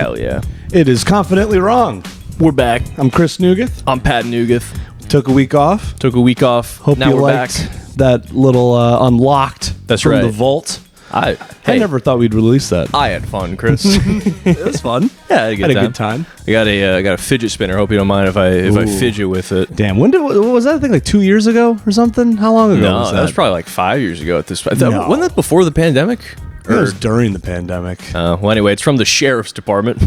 Hell yeah. It is confidently wrong. We're back. I'm Chris Nugeth. I'm Pat Nugeth. Took a week off. Hope now you we're liked back. that little unlocked That's from right. the vault. I never thought we'd release that. I had fun, Chris. It was fun. Yeah, I had a good time. I got a fidget spinner. Hope you don't mind if I fidget with it. Damn, what was that thing, like 2 years ago or something? How long ago No, was that? that was probably like 5 years ago at this point. No. Wasn't that before the pandemic? It was during the pandemic. Well, anyway, it's from the sheriff's department.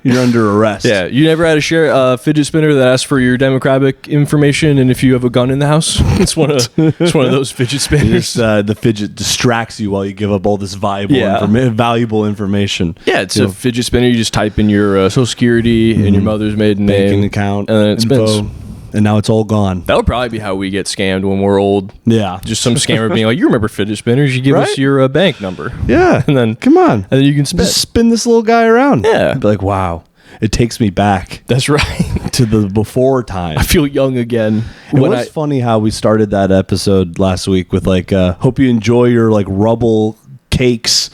You're under arrest. Yeah, you never had a fidget spinner that asks for your demographic information and if you have a gun in the house? It's one of those fidget spinners. The fidget distracts you while you give up all this valuable information. Yeah, it's a fidget spinner. You just type in your social security and your mother's maiden Banking name, account, and then it spins. And now it's all gone. That would probably be how we get scammed when we're old. Yeah. Just some scammer being like, you remember fidget spinners? You give us your bank number. Yeah. And then, come on. And then you can spin. Just spin this little guy around. Yeah. Be like, wow. It takes me back. That's right. To the before time. I feel young again. It was funny how we started that episode last week with like, hope you enjoy your like rubble cakes.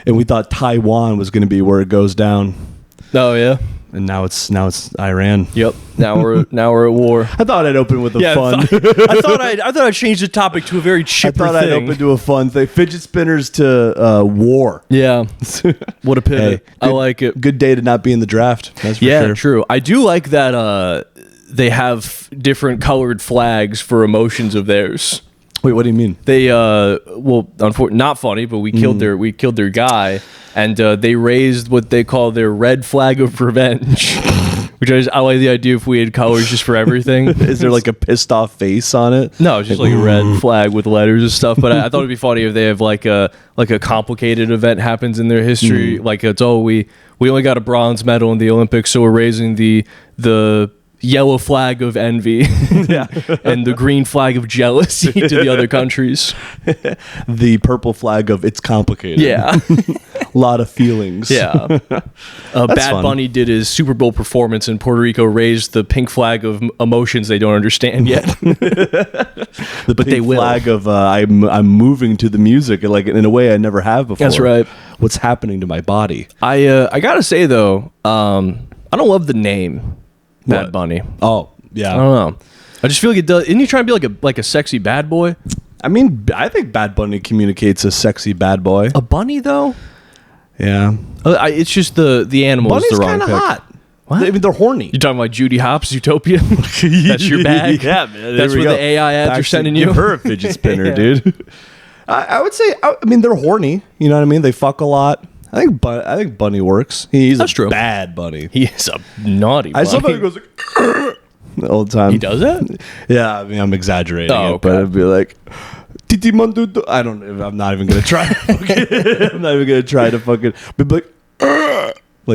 And we thought Taiwan was going to be where it goes down. Oh, yeah. And now it's Iran. Yep. Now we're at war. I thought I'd open with a fun. I thought I'd change the topic to a very chipper thing. I'd open to a fun thing. Fidget spinners to war. Yeah. What a pivot. Hey, I like it. Good day to not be in the draft. That's for sure. Yeah, true. I do like that they have different colored flags for emotions of theirs. Wait, what do you mean? They not funny, but we killed their guy, and they raised what they call their red flag of revenge. Which I like the idea if we had colors just for everything. Is there like a pissed off face on it? No, it's just like a red flag with letters and stuff. But I thought it'd be funny if they have like a complicated event happens in their history. Like it's we only got a bronze medal in the Olympics, so we're raising the yellow flag of envy and the green flag of jealousy to the other countries. The purple flag of it's complicated. Yeah. A lot of feelings. Yeah. Bad Bunny did his Super Bowl performance in Puerto Rico, raised the pink flag of emotions they don't understand yet. But pink flag of I'm moving to the music like in a way I never have before. That's right. What's happening to my body? I gotta say though, I don't love the name. Bad Bunny. Oh, yeah. I don't know. I just feel like it does. Isn't he trying to be like a sexy bad boy? I mean, I think Bad Bunny communicates a sexy bad boy. A bunny though? Yeah. It's just the animal Bunny's is the wrong kind pick. of hot. What? I mean, they're horny. You talking about Judy Hopps Utopia? That's your bag. Yeah, man. That's what the AI ads are sending you. Give her a fidget spinner, dude. I would say. I mean, they're horny. You know what I mean? They fuck a lot. I think Bunny works. He's a true. bad bunny. He is a naughty bunny. I sometimes goes like all the time. He does that? Yeah, I mean, I'm exaggerating it, okay. but it'd be like Titi Mandudo. I don't know. I'm not even gonna try. I'm not even gonna try to fucking be like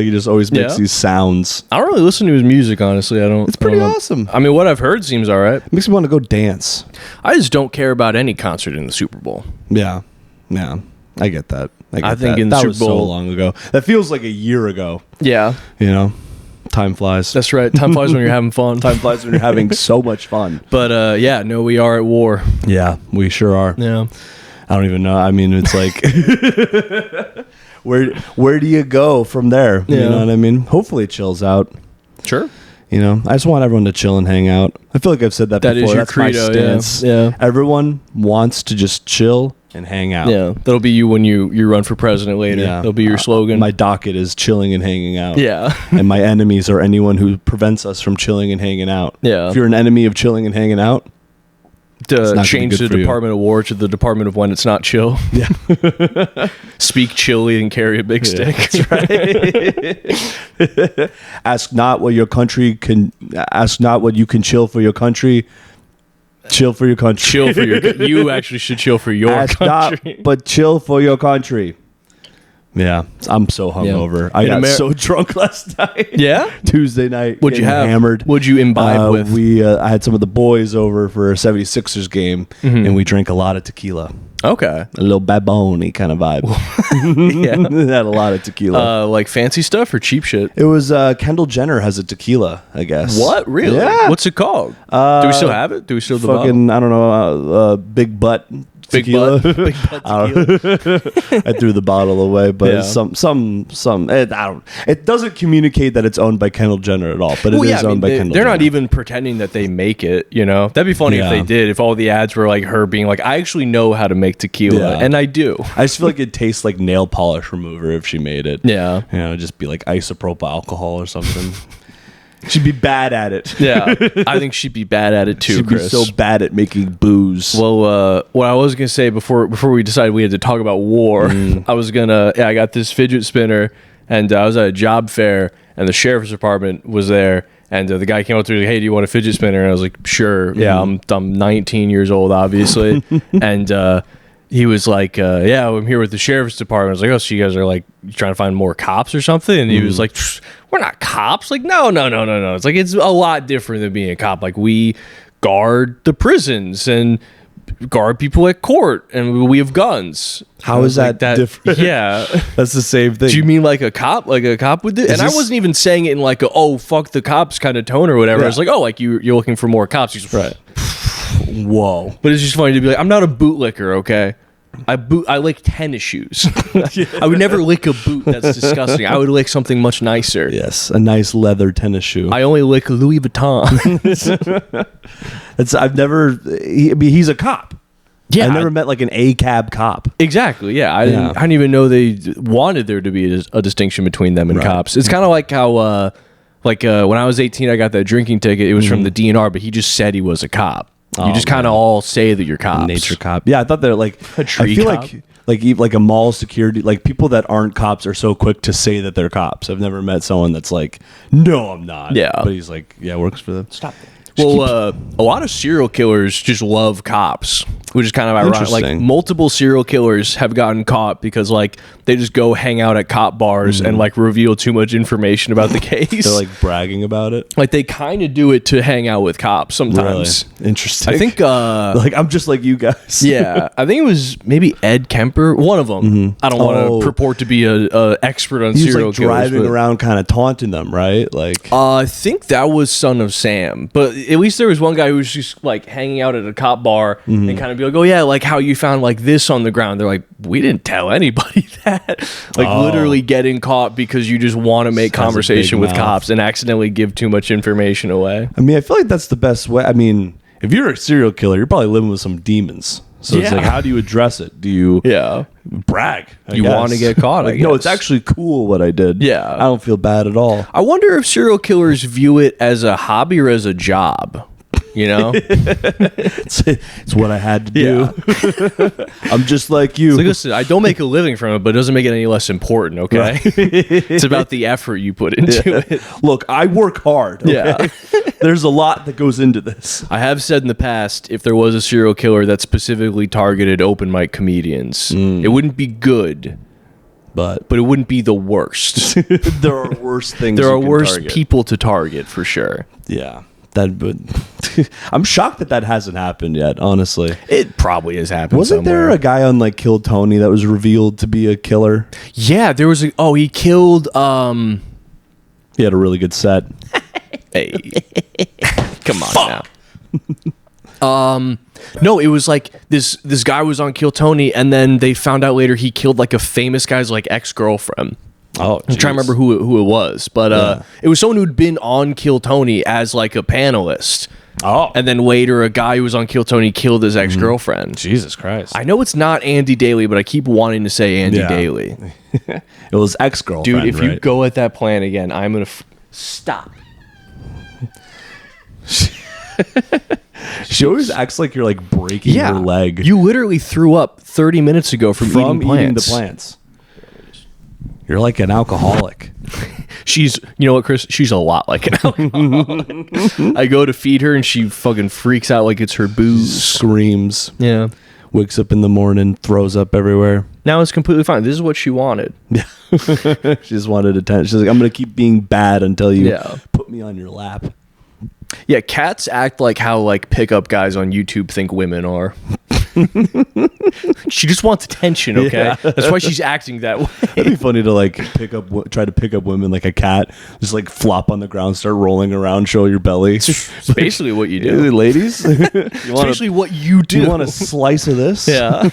he just always makes these sounds. I don't really listen to his music, honestly. I don't. It's pretty awesome. I mean, what I've heard seems all right. Makes me want to go dance. I just don't care about any concert in the Super Bowl. Yeah. I get that. I think in the that Super was Bowl so long ago. That feels like a year ago. Yeah. You know, time flies. That's right. Time flies when you're having fun. Time flies when you're having so much fun. But we are at war. Yeah, we sure are. Yeah. I don't even know. I mean, it's like where do you go from there? Yeah. You know what I mean? Hopefully it chills out. Sure. You know, I just want everyone to chill and hang out. I feel like I've said that before. That is your That's credo, my stance. yeah. Everyone wants to just chill and hang out. Yeah. That'll be you when you run for president later. Yeah. That'll be your slogan. My docket is chilling and hanging out. Yeah. And my enemies are anyone who prevents us from chilling and hanging out. Yeah. If you're an enemy of chilling and hanging out, to change the Department of War to the Department of when it's not chill. Yeah. Speak chilly and carry a big stick. That's right. Ask not what you can chill for your country. Chill for your country. Chill for your you actually should chill for your Ask country. not, but chill for your country. Yeah, I'm so hungover. I got so drunk last night. Yeah? Tuesday night. What'd you have? Hammered. What'd you imbibe with? I had some of the boys over for a 76ers game, and we drank a lot of tequila. Okay. A little baboni kind of vibe. Yeah. Had a lot of tequila. Like fancy stuff or cheap shit? It was Kendall Jenner has a tequila, I guess. What? Really? Yeah. What's it called? Do we still have it? Do we still have the bottle? I don't know, big butt Big tequila. butt, big butt I tequila. I threw the bottle away, but Yeah. some I don't. It doesn't communicate that it's owned by Kendall Jenner at all, but it is owned by Kendall. They're Jenner. not even pretending that they make it. You know, that'd be funny if they did. If all the ads were like her being like, "I actually know how to make tequila," and I do. I just feel like it tastes like nail polish remover if she made it. Yeah. You know, just be like isopropyl alcohol or something. She'd be bad at it. Yeah, I think she'd be bad at it too, She'd Chris. be so bad at making booze. Well, what I was gonna say before we decided we had to talk about war, I was gonna. I got this fidget spinner, and I was at a job fair, and the sheriff's department was there, and the guy came up to me, "Hey, do you want a fidget spinner?" And I was like, "Sure." Yeah, I'm 19 years old, obviously, and he was like, "Yeah, I'm here with the sheriff's department." I was like, "Oh, so you guys are like trying to find more cops or something?" And he was like, "We're not cops." Like, no. It's like it's a lot different than being a cop. Like, we guard the prisons and guard people at court, and we have guns. How is that different? Yeah. That's the same thing. Do you mean like a cop would do? And I wasn't even saying it in like a, oh, fuck the cops kind of tone or whatever. Yeah. I was like, oh, like you're looking for more cops. He's Right. Whoa. But it's just funny to be like, I'm not a bootlicker, okay? I lick tennis shoes. I would never lick a boot. That's disgusting. I would lick something much nicer. Yes, a nice leather tennis shoe. I only lick Louis Vuitton. He's a cop. Yeah, I never met like an ACAB cop. Exactly. Yeah, I didn't even know they wanted there to be a distinction between them and Right. cops. It's kind of like how, when I was 18, I got that drinking ticket. It was from the DNR, but he just said he was a cop. You just kind of all say that you're cops. Nature cop. Yeah, I thought they're like A tree I feel cop? like a mall security. Like people that aren't cops are so quick to say that they're cops. I've never met someone that's like, no, I'm not. Yeah. but he's like, yeah, works for them. Stop it. Well, a lot of serial killers just love cops, which is kind of ironic. Like Interesting. multiple serial killers have gotten caught because like they just go hang out at cop bars and like reveal too much information about the case. They're like bragging about it. Like they kind of do it to hang out with cops sometimes. Really? Interesting. I think like I'm just like you guys. yeah, I think it was maybe Ed Kemper, one of them. I don't want to purport to be a expert on He was serial like killers. driving but, around, kind of taunting them, right? Like, I think that was Son of Sam, but at least there was one guy who was just like hanging out at a cop bar and kind of be like, "Oh yeah, like how you found like this on the ground." They're like, "We didn't tell anybody that." Like literally getting caught because you just want to make Has a conversation big with mouth. cops and accidentally give too much information away. I mean, I feel like that's the best way. I mean, if you're a serial killer, you're probably living with some demons. So it's Yeah. like, how do you address it? Do you Yeah. brag? I You guess? wanna get caught, I Like, no, it's guess. actually cool what I did. Yeah. I don't feel bad at all. I wonder if serial killers view it as a hobby or as a job. You know? It's what I had to do. I'm just like you. It's like, listen, I don't make a living from it, but it doesn't make it any less important, okay? It's about the effort you put into it. Look, I work hard. Okay? Yeah. There's a lot that goes into this. I have said in the past, if there was a serial killer that specifically targeted open mic comedians, it wouldn't be good, But but it wouldn't be the worst. there are worse things. There you are can worse target. people to target, for sure. Yeah. I'm shocked that hasn't happened yet, honestly. It probably has happened Wasn't somewhere. there a guy on like Kill Tony that was revealed to be a killer? Yeah, there was he killed, He had a really good set. hey, come on now. No, it was like this guy was on Kill Tony, and then they found out later he killed like a famous guy's like ex-girlfriend. Oh, I'm trying to remember who it was, but it was someone who'd been on Kill Tony as like a panelist. Oh, And then later, a guy who was on Kill Tony killed his ex-girlfriend. Jesus Christ! I know it's not Andy Daly, but I keep wanting to say Andy Yeah. Daly. It was ex-girlfriend. Dude, if you right? go at that plan again, I'm going to... Stop. she always acts like you're like breaking her leg You literally threw up 30 minutes ago from eating the plants. You're like an alcoholic. She's, you know what, Chris? She's a lot like an alcoholic. I go to feed her and she fucking freaks out like it's her booze. Screams. Yeah. Wakes up in the morning, throws up everywhere. Now it's completely fine. This is what she wanted. Yeah. She just wanted attention. She's like, I'm going to keep being bad until you Yeah. put me on your lap. Yeah, cats act like how like pickup guys on YouTube think women are. She just wants attention, okay? Yeah. That's why she's acting that way. It'd be funny to like try to pick up women like a cat, just like flop on the ground, start rolling around, show your belly. It's basically what you do. Hey, ladies. Especially what you do. You want a slice of this? Yeah.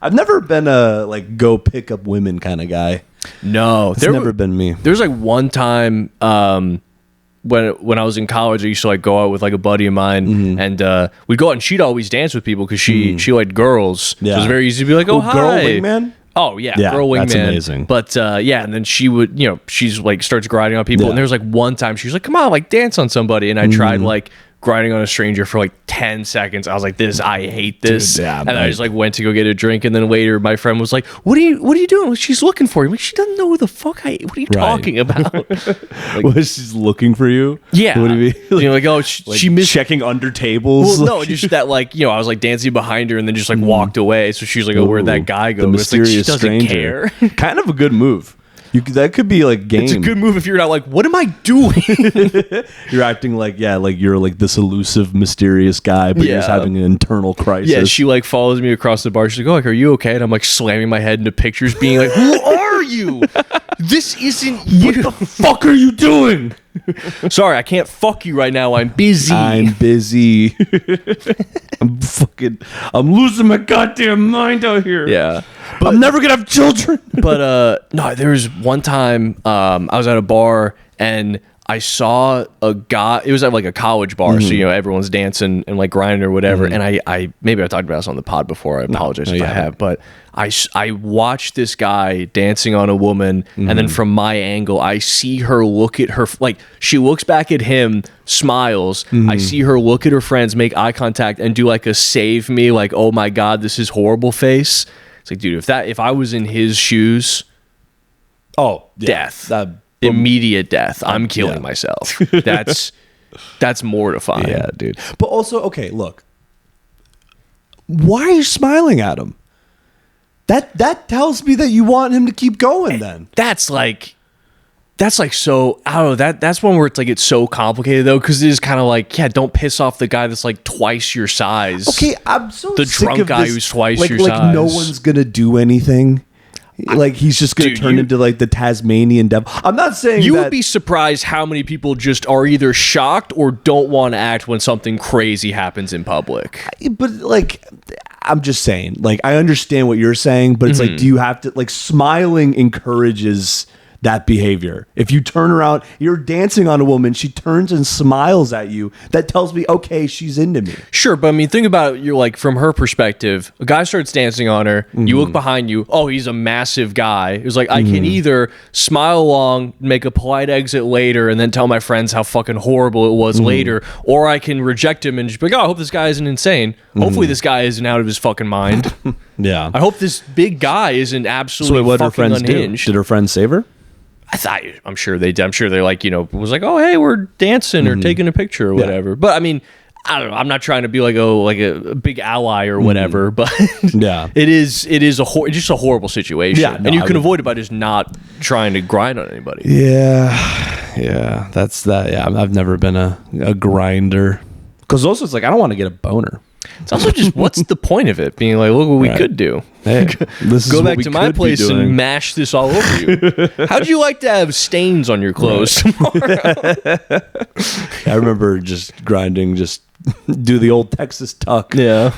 I've never been a like go pick up women kind of guy. No. It's never been me. There's like one time when I was in college, I used to like go out with like a buddy of mine, and we'd go out and she'd always dance with people because she liked girls. Yeah. So it was very easy to be like, oh, hi. Girl wingman? Oh yeah, Yeah, girl wingman. that's amazing. But yeah, and then she would, she's like starts grinding on people, Yeah. and there was like one time she was like, "Come on, like dance on somebody," and I tried like grinding on a stranger for like 10 seconds. I was like, I hate this. Dude, yeah, and I just like went to go get a drink, and then later my friend was like, what are you doing? She's looking for you. I'm like, she doesn't know who the fuck what are you talking about? Was she's looking for you? Yeah. What do you mean? Like, oh, she missed. checking under tables. Well, no, just that like, I was like dancing behind her and then just like walked away. So she's like, oh, where'd that guy go? The mysterious she doesn't stranger. care. Kind of a good move. That could be like game. It's a good move if you're not like, what am I doing? You're acting like you're like this elusive, mysterious guy, but you're just having an internal crisis. Yeah, she like follows me across the bar. She's like, oh, like, are you okay? And I'm like slamming my head into pictures, being like, who are you? This isn't you. What the fuck are you doing? Sorry, I can't fuck you right now. I'm busy. I'm busy. I'm losing my goddamn mind out here. Yeah. But I'm never gonna have children. But no, there was one time I was at a bar and I saw a guy. It was at like a college bar, so everyone's dancing and like grinding or whatever. And I maybe I talked about this on the pod before. I apologize if I have, but I watched this guy dancing on a woman, and then from my angle, I see her look at her, like she looks back at him, smiles. I see her look at her friends, make eye contact, and do like a save me, like, oh my god, this is horrible face. It's like, dude, if I was in his shoes, death. Immediate death. I'm killing myself. That's mortifying. Yeah, dude. But also, okay, look. Why are you smiling at him? That tells me that you want him to keep going then. That's like so, I don't know, that's one where it's so complicated though, because it is kind of like, yeah, don't piss off the guy that's like twice your size. Okay, I'm so the sick drunk of guy this, who's twice like, your size. Like no one's gonna do anything. Like he's just gonna turn into like the Tasmanian devil. I'm not saying you that, would be surprised how many people just are either shocked or don't want to act when something crazy happens in public. But like, I'm just saying, like, I understand what you're saying, but it's like, do you have to, like, smiling encourages that behavior. If you turn around, you're dancing on a woman, she turns and smiles at you, that tells me, okay, she's into me. Sure, but I mean, think about it, you're like, from her perspective, a guy starts dancing on her, you look behind you, oh, he's a massive guy. It was like, I can either smile along, make a polite exit later, and then tell my friends how fucking horrible it was later, or I can reject him and just be like, oh, I hope this guy isn't insane. Hopefully this guy isn't out of his fucking mind. Yeah. I hope this big guy isn't absolutely what her fucking friends unhinged. do? Did her friends save her? I'm sure they did. I'm sure they're like, was like, oh, hey, we're dancing or taking a picture or whatever. But I mean, I don't know. I'm not trying to be like a big ally or whatever, but yeah, it is just a horrible situation. Yeah, and you can avoid it by just not trying to grind on anybody. Yeah, that's that. Yeah, I've never been a grinder, because also it's like I don't want to get a boner. It's also just, what's the point of it? Being like, look what we could do. Hey, this go back to my place and mash this all over you. How'd you like to have stains on your clothes tomorrow? I remember just grinding, just do the old Texas tuck. Yeah.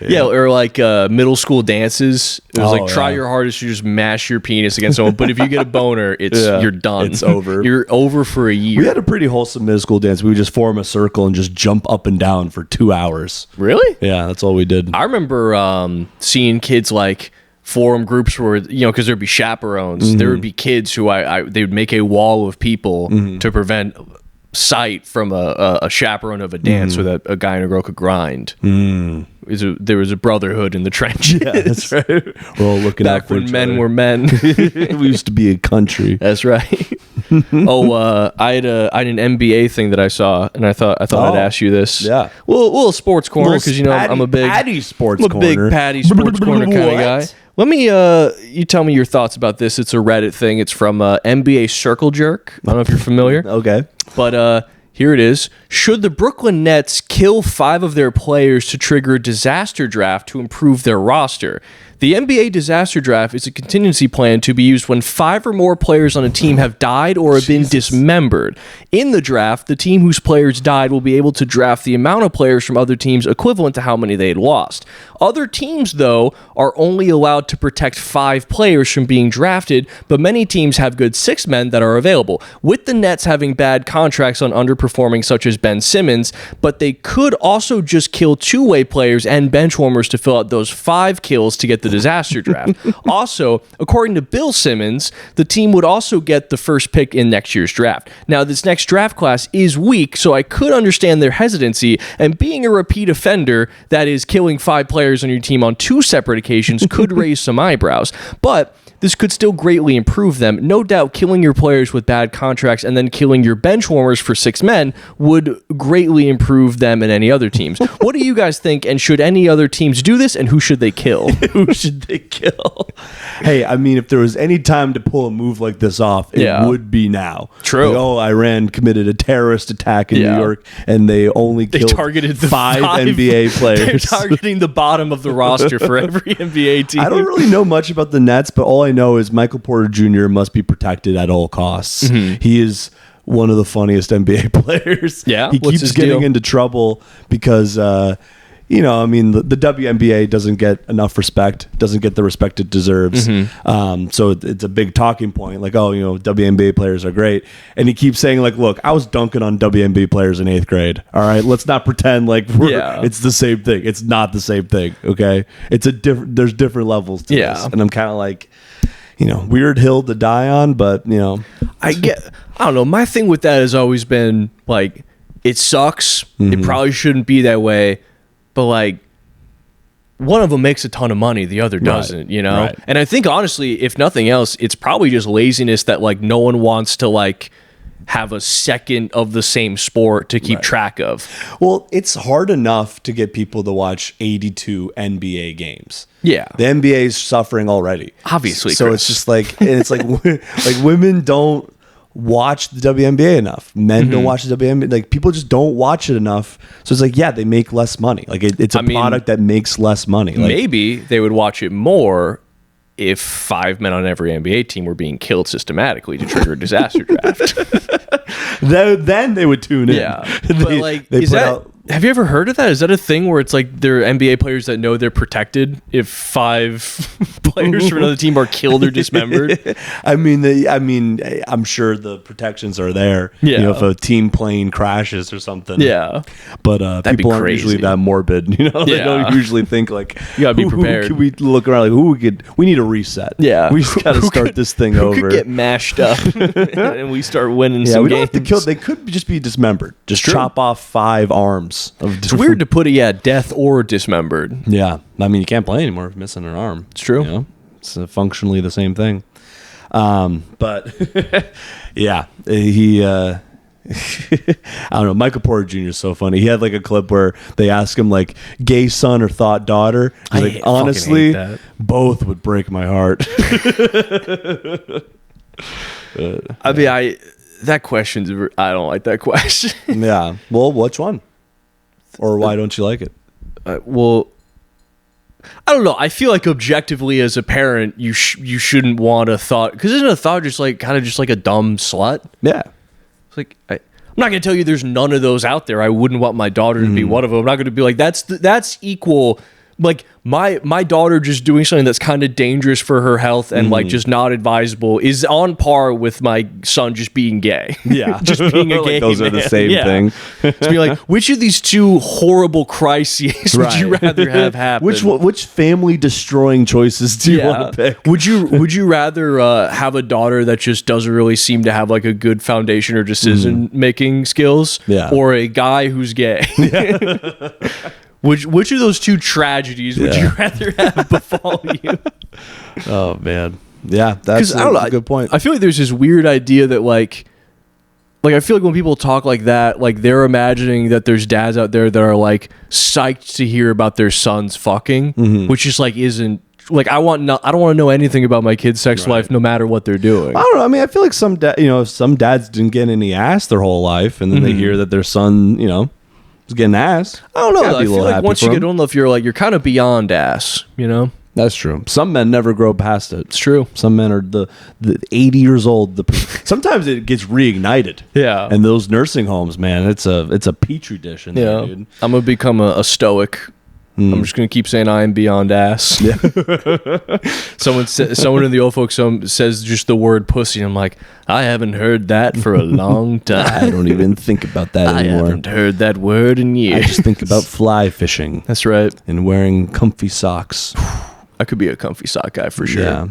Yeah, or like middle school dances. It was like, try your hardest to just mash your penis against someone, but if you get a boner, you're done. It's over. You're over for a year. We had a pretty wholesome middle school dance. We would just form a circle and just jump up and down for 2 hours. Really? Yeah, that's all we did. I remember seeing kids like forum groups where, because there'd be chaperones. There would be kids who they would make a wall of people to prevent sight from a chaperone of a dance so that a guy and a girl could grind. There was a brotherhood in the trenches. Yeah, that's right. We're all looking back out for when each men other. were men. We used to be a country. That's right. I had an NBA thing that I saw, and I thought I'd ask you this. Yeah, little sports corner, because I'm a big Patty sports I'm a corner. big Patty sports corner kind of guy. Let me you tell me your thoughts about this. It's a Reddit thing. It's from NBA Circle Jerk. I don't know if you're familiar. Okay. But Here it is. Should the Brooklyn Nets kill 5 of their players to trigger a disaster draft to improve their roster? The NBA disaster draft is a contingency plan to be used when 5 or more players on a team have died or have been dismembered. In the draft, the team whose players died will be able to draft the amount of players from other teams equivalent to how many they had lost. Other teams, though, are only allowed to protect 5 players from being drafted, but many teams have good 6 men that are available. With the Nets having bad contracts on underperforming such as Ben Simmons, but they could also just kill two-way players and bench warmers to fill out those 5 kills to get the disaster draft. Also, according to Bill Simmons, the team would also get the first pick in next year's draft. Now, this next draft class is weak, so I could understand their hesitancy, and being a repeat offender, that is killing 5 players on your team on 2 separate occasions, could raise some eyebrows. But this could still greatly improve them. No doubt killing your players with bad contracts and then killing your bench warmers for 6 men would greatly improve them and any other teams. What do you guys think, and should any other teams do this, and who should they kill? Who should they kill? Hey, I mean, if there was any time to pull a move like this off, it would be now. True. Like, Iran committed a terrorist attack in New York, and they killed targeted the 5 NBA players. They're targeting the bottom of the roster for every NBA team. I don't really know much about the Nets, but all I know is Michael Porter Jr. must be protected at all costs. Mm-hmm. He is one of the funniest NBA players. Yeah, he keeps getting into trouble because, the WNBA doesn't get enough respect, doesn't get the respect it deserves. Mm-hmm. So it's a big talking point. Like, WNBA players are great. And he keeps saying, like, look, I was dunking on WNBA players in 8th grade. All right, let's not pretend like it's the same thing. It's not the same thing, okay? There's different levels to this. And I'm kind of like, weird hill to die on, but, I don't know. My thing with that has always been, like, it sucks. Mm-hmm. It probably shouldn't be that way. But, like, one of them makes a ton of money, the other doesn't, Right. And I think, honestly, if nothing else, it's probably just laziness that, like, no one wants to, like, have a second of the same sport to keep track of. Well, it's hard enough to get people to watch 82 NBA games. Yeah. The NBA is suffering already. Obviously. So Chris. it's just like, like women don't watch the WNBA enough. Men don't watch the WNBA. Like, people just don't watch it enough. So it's like, they make less money. Like, it's a product that makes less money. Like, maybe they would watch it more if 5 men on every NBA team were being killed systematically to trigger a disaster draft. Then they would tune in. Yeah. But have you ever heard of that? Is that a thing where it's like there are NBA players that know they're protected if 5 players from another team are killed or dismembered? I mean, I'm sure the protections are there. Yeah. If a team plane crashes or something. Yeah. But people aren't usually that morbid. They don't usually think like, you gotta be prepared. Who can we look around like we need a reset. Yeah. We just gotta start this thing over. Who could get mashed up and we start winning some we games. don't have to kill. They could just be dismembered. Just chop off 5 arms. It's weird to put it, death or dismembered. Yeah. I mean, you can't play anymore if missing an arm. It's true. It's functionally the same thing. But yeah, he I don't know, Michael Porter Jr. is so funny. He had like a clip where they ask him like gay son or thought daughter. He's like, honestly, both would break my heart. That question's, I don't like that question. Yeah. Well, which one? Or why don't you like it? Well, I don't know. I feel like objectively as a parent, you shouldn't want a thought, because isn't a thought just like kind of just like a dumb slut? Yeah. It's like I'm not gonna tell you there's none of those out there. I wouldn't want my daughter to be one of them. I'm not gonna be like that's equal. Like my daughter just doing something that's kind of dangerous for her health and like just not advisable is on par with my son just being gay. Yeah, just being a gay. Those man. are the same thing. To be like, which of these 2 horrible crises would you rather have happen? Which family destroying choices do you want to pick? Would you rather have a daughter that just doesn't really seem to have like a good foundation or decision making skills, or a guy who's gay? Yeah. Which of those 2 tragedies would you rather have befall you? Oh man, yeah, that's a good point. I feel like there's this weird idea that like I feel like when people talk like that, like they're imagining that there's dads out there that are like psyched to hear about their sons fucking, which just like isn't like I don't want to know anything about my kid's sex life, no matter what they're doing. I don't know. I mean, I feel like some dads didn't get any ass their whole life, and then they hear that their son, is getting ass. I don't know. I feel like once you get old enough, you're kind of beyond ass. That's true. Some men never grow past it. It's true. Some men are the 80 years old. Sometimes it gets reignited. Yeah. And those nursing homes, man, it's a petri dish in there, dude. I'm gonna become a stoic. I'm just gonna keep saying I am beyond ass. Yeah. Someone in the old folks home says just the word pussy. I'm like, I haven't heard that for a long time. I don't even think about that anymore. I haven't heard that word in years. I just think about fly fishing. That's right. And wearing comfy socks. I could be a comfy sock guy for sure. Yeah.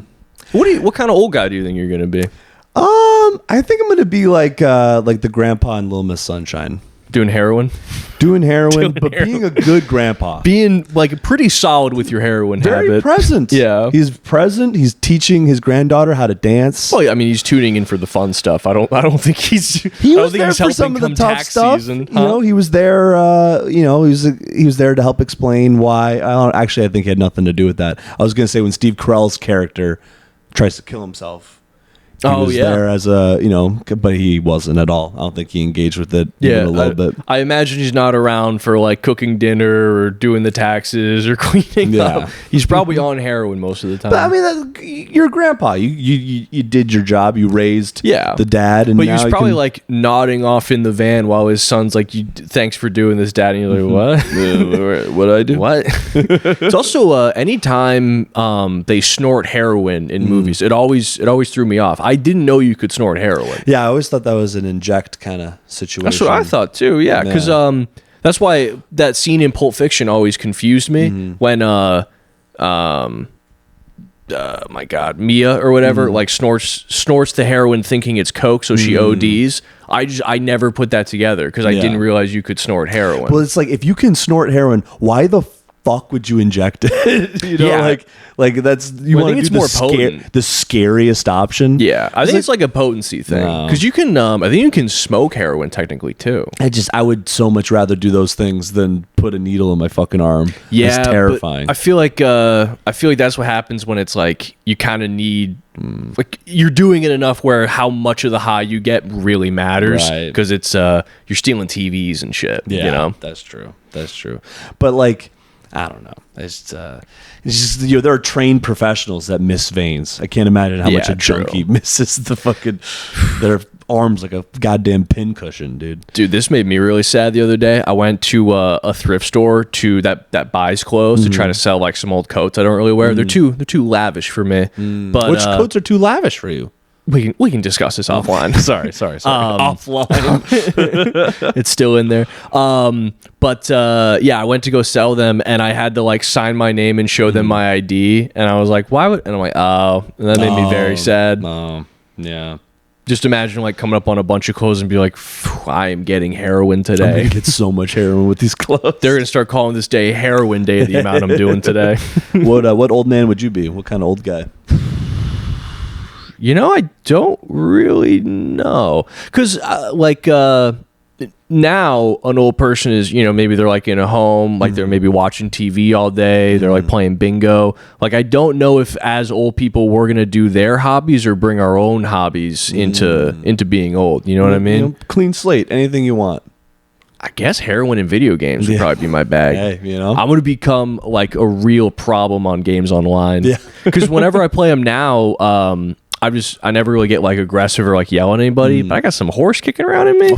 What kind of old guy do you think you're gonna be? I think I'm gonna be like the grandpa in Little Miss Sunshine. Doing heroin, but being a good grandpa. Being like pretty solid with your heroin habit. Very present. Yeah. He's present. He's teaching his granddaughter how to dance. Well, I mean, he's tuning in for the fun stuff. I don't think he's. He was there for some of the tough stuff. Season, He was there. He was there to help explain why. I think he had nothing to do with that. I was going to say when Steve Carell's character tries to kill himself. He was there as but he wasn't at all. I don't think he engaged with it even a little bit. I imagine he's not around for like cooking dinner or doing the taxes or cleaning up. He's probably on heroin most of the time. But I mean, you're a grandpa. You did your job. You raised the dad. But he was probably like nodding off in the van while his son's like, thanks for doing this, Dad. And you're like, what? What'd I do? What? It's also anytime they snort heroin in movies, it always threw me off. I didn't know you could snort heroin. Yeah, I always thought that was an inject kind of situation. That's what I thought too. Yeah, because that's why that scene in Pulp Fiction always confused me when my God, Mia or whatever like snorts the heroin thinking it's coke, so she ODs. I never put that together because I didn't realize you could snort heroin. Well, it's like if you can snort heroin, why the fuck would you inject it? Like that's want to do more potent. The scariest option. Yeah, I think it's like a potency thing because you can. I think you can smoke heroin technically too. I would so much rather do those things than put a needle in my fucking arm. Yeah, it's terrifying. I feel like that's what happens when it's like you kind of need. Like you're doing it enough where how much of the high you get really matters because it's you're stealing TVs and shit. Yeah, that's true. But like. I don't know. It's just there are trained professionals that miss veins. I can't imagine how much a junkie misses the fucking their arms like a goddamn pincushion, dude. Dude, this made me really sad the other day. I went to a thrift store that buys clothes to try to sell like some old coats I don't really wear. They're too lavish for me. But which coats are too lavish for you? We can discuss this offline. Sorry. Offline. It's still in there. But I went to go sell them, and I had to like sign my name and show them my ID, and I was like, "Why would?" And I'm like, "Oh," and that made me very sad. Yeah. Just imagine like coming up on a bunch of clothes and be like, "I am getting heroin today." I'm gonna get so much heroin with these clothes. They're gonna start calling this day Heroin Day. The amount I'm doing today. What old man would you be? What kind of old guy? I don't really know. Because, now an old person is, maybe they're like in a home, like they're maybe watching TV all day. They're like playing bingo. Like, I don't know if as old people we're going to do their hobbies or bring our own hobbies into being old. You know what I mean? Clean slate, anything you want. I guess heroin and video games would probably be my bag. Hey, I'm going to become like a real problem on games online. Yeah. Because whenever I play them now, I never really get like aggressive or like yell at anybody, but I got some horse kicking around in me.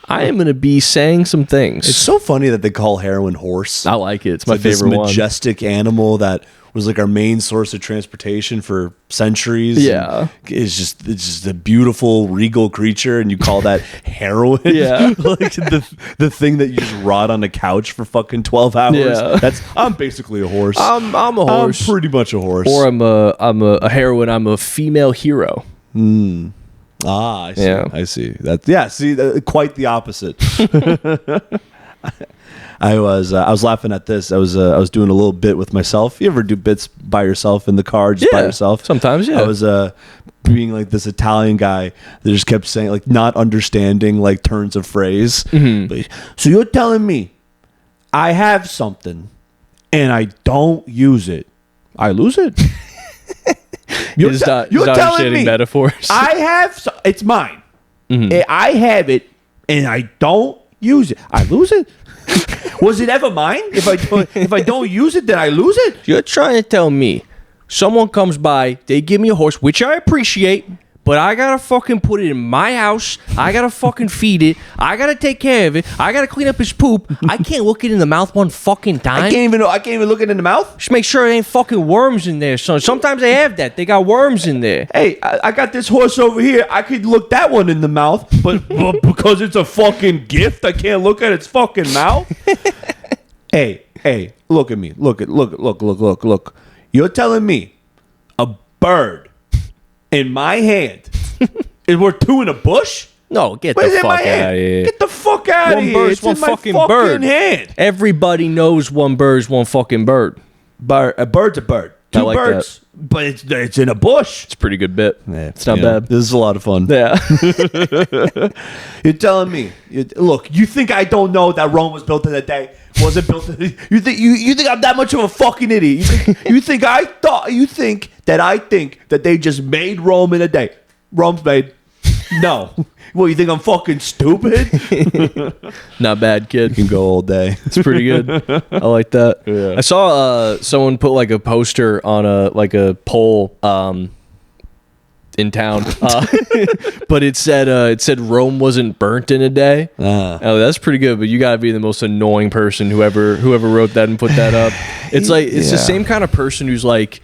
I am going to be saying some things. It's so funny that they call heroin horse. I like it. It's my like favorite this majestic animal that was like our main source of transportation for centuries. Yeah. It's just a beautiful regal creature, and you call that heroin. Yeah. Like the thing that you just rot on the couch for fucking 12 hours. Yeah. I'm basically a horse. I'm a horse. I'm pretty much a horse. Or I'm a heroine. I'm a female hero. I see. Yeah. I see. Quite the opposite. I was laughing at this. I was doing a little bit with myself. You ever do bits by yourself in the car, just by yourself? Sometimes, yeah. I was being like this Italian guy that just kept saying like not understanding like turns of phrase. But, so you're telling me I have something and I don't use it, I lose it. You're telling me metaphors. I have it's mine. I have it and I don't use it. I lose it. Was it ever mine? If I don't use it, then I lose it. You're trying to tell me someone comes by, they give me a horse, which I appreciate, but I gotta fucking put it in my house. I gotta fucking feed it. I gotta take care of it. I gotta clean up his poop. I can't look it in the mouth one fucking time. I can't even look it in the mouth. Just make sure there ain't fucking worms in there, son. Sometimes they have that. They got worms in there. Hey, I got this horse over here. I could look that one in the mouth, but because it's a fucking gift, I can't look at its fucking mouth. Hey, look at me. Look. You're telling me a bird in my hand is worth two in a bush? No, get the fuck out of here. Get the fuck out of here. One bird's one fucking bird. Hand. Everybody knows one bird's one fucking bird. A bird's a bird. Two birds, but it's in a bush. It's a pretty good bit. Yeah, it's not bad. This is a lot of fun. Yeah. You're telling me. Look, you think I don't know that Rome was built in a day? Wasn't built in you think I'm that much of a fucking idiot? You think that I think that they just made Rome in a day? Rome's made. No. Well, you think I'm fucking stupid? Not bad, kid. You can go all day. It's pretty good. I like that. Yeah. I saw someone put like a poster on a pole in town, but it said Rome wasn't burnt in a day. Oh, that's pretty good. But you gotta be the most annoying person whoever wrote that and put that up. It's like it's the same kind of person who's like.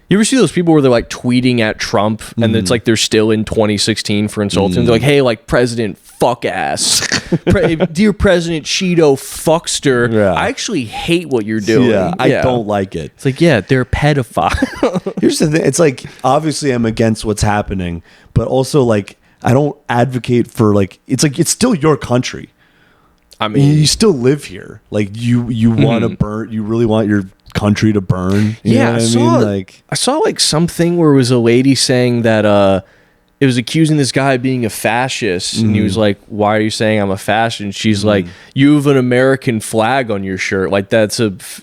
You ever see those people where they're like tweeting at Trump and it's like they're still in 2016 for insulting him? They're like, hey, like President fuck ass. Dear President Cheeto fuckster. Yeah. I actually hate what you're doing. Yeah, I don't like it. It's like, yeah, they're pedophile. Here's the thing. It's like, obviously I'm against what's happening, but also like, I don't advocate for like, it's still your country. I mean, you still live here. Like you want to burn, you really want your country to burn. You know what I saw like something where it was a lady saying that it was accusing this guy of being a fascist, and he was like, why are you saying I'm a fascist? And she's like, you have an American flag on your shirt, like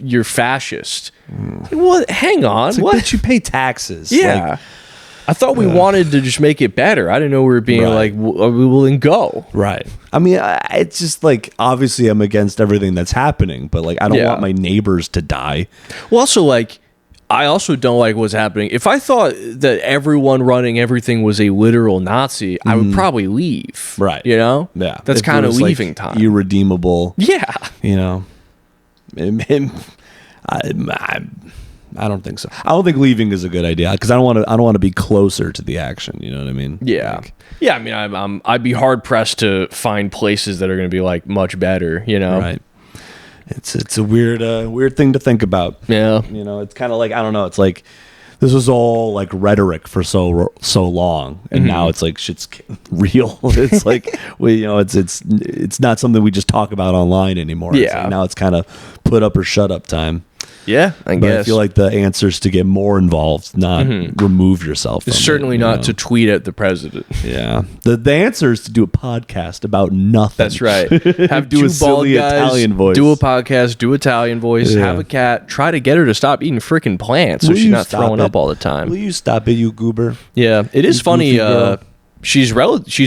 you're fascist. Like, what? Hang on, what? But you pay taxes. Yeah. I thought we wanted to just make it better. I didn't know we were being like, are we willing to go? Right. I mean, it's just like, obviously I'm against everything that's happening, but like, I don't want my neighbors to die. Well, also like, I also don't like what's happening. If I thought that everyone running everything was a literal Nazi, I would probably leave. Right. You know? Yeah. That's kind of leaving time. Irredeemable. Yeah. You know? I don't think so. I don't think leaving is a good idea because I don't want to be closer to the action. You know what I mean? Yeah. Like, yeah. I mean, I'd be hard pressed to find places that are going to be like much better. You know? Right. It's a weird thing to think about. Yeah. You know, it's kind of like, I don't know. It's like this was all like rhetoric for so long, and now it's like shit's real. It's like it's not something we just talk about online anymore. Yeah. It's like now it's kind of put up or shut up time. Yeah, I guess. I feel like the answer is to get more involved, not remove yourself. It's certainly not to tweet at the president. Yeah, the answer is to do a podcast about nothing. That's right. Have do a silly Italian voice. Do a podcast. Do Italian voice. Yeah. Have a cat. Try to get her to stop eating freaking plants so she's not throwing up all the time. Will you stop it, you goober? Yeah, it is funny. She's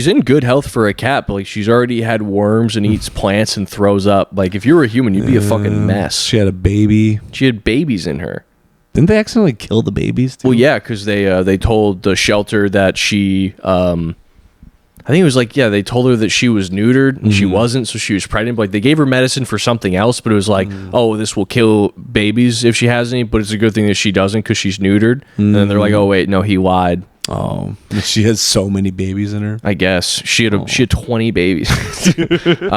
in good health for a cat, but like she's already had worms and eats plants and throws up. Like if you were a human, you'd be a fucking mess. She had a baby. She had babies in her. Didn't they accidentally kill the babies too? Well, yeah, because they told the shelter that she I think it was like, they told her that she was neutered and she wasn't, so she was pregnant. But like they gave her medicine for something else, but it was like, oh, this will kill babies if she has any, but it's a good thing that she doesn't because she's neutered. And then they're like, oh wait, no, he lied. Oh, she has so many babies in her. I guess she had 20 babies. But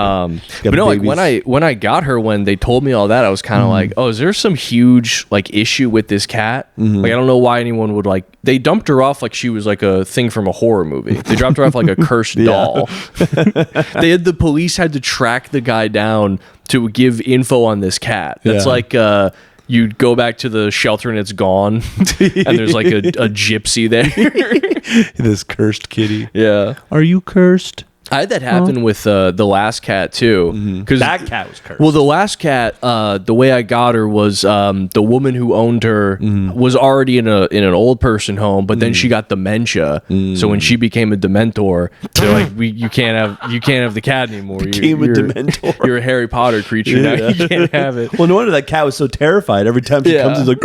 no, like when I got her, when they told me all that, I was kind of like, oh, is there some huge like issue with this cat? Like I don't know why anyone would like. They dumped her off like she was like a thing from a horror movie. They dropped her off like a cursed doll. The police had to track the guy down to give info on this cat. That's like you go back to the shelter and it's gone, and there's like a gypsy there. This cursed kitty. Yeah. Are you cursed? I had that happen with the last cat too. Because That cat was cursed. Well, the last cat, the way I got her was the woman who owned her was already in an old person home, but then she got dementia. So when she became a Dementor, they're like, you can't have the cat anymore. Became a Dementor. You're a Harry Potter creature now. You can't have it. Well, no wonder that cat was so terrified. Every time she comes, he's like,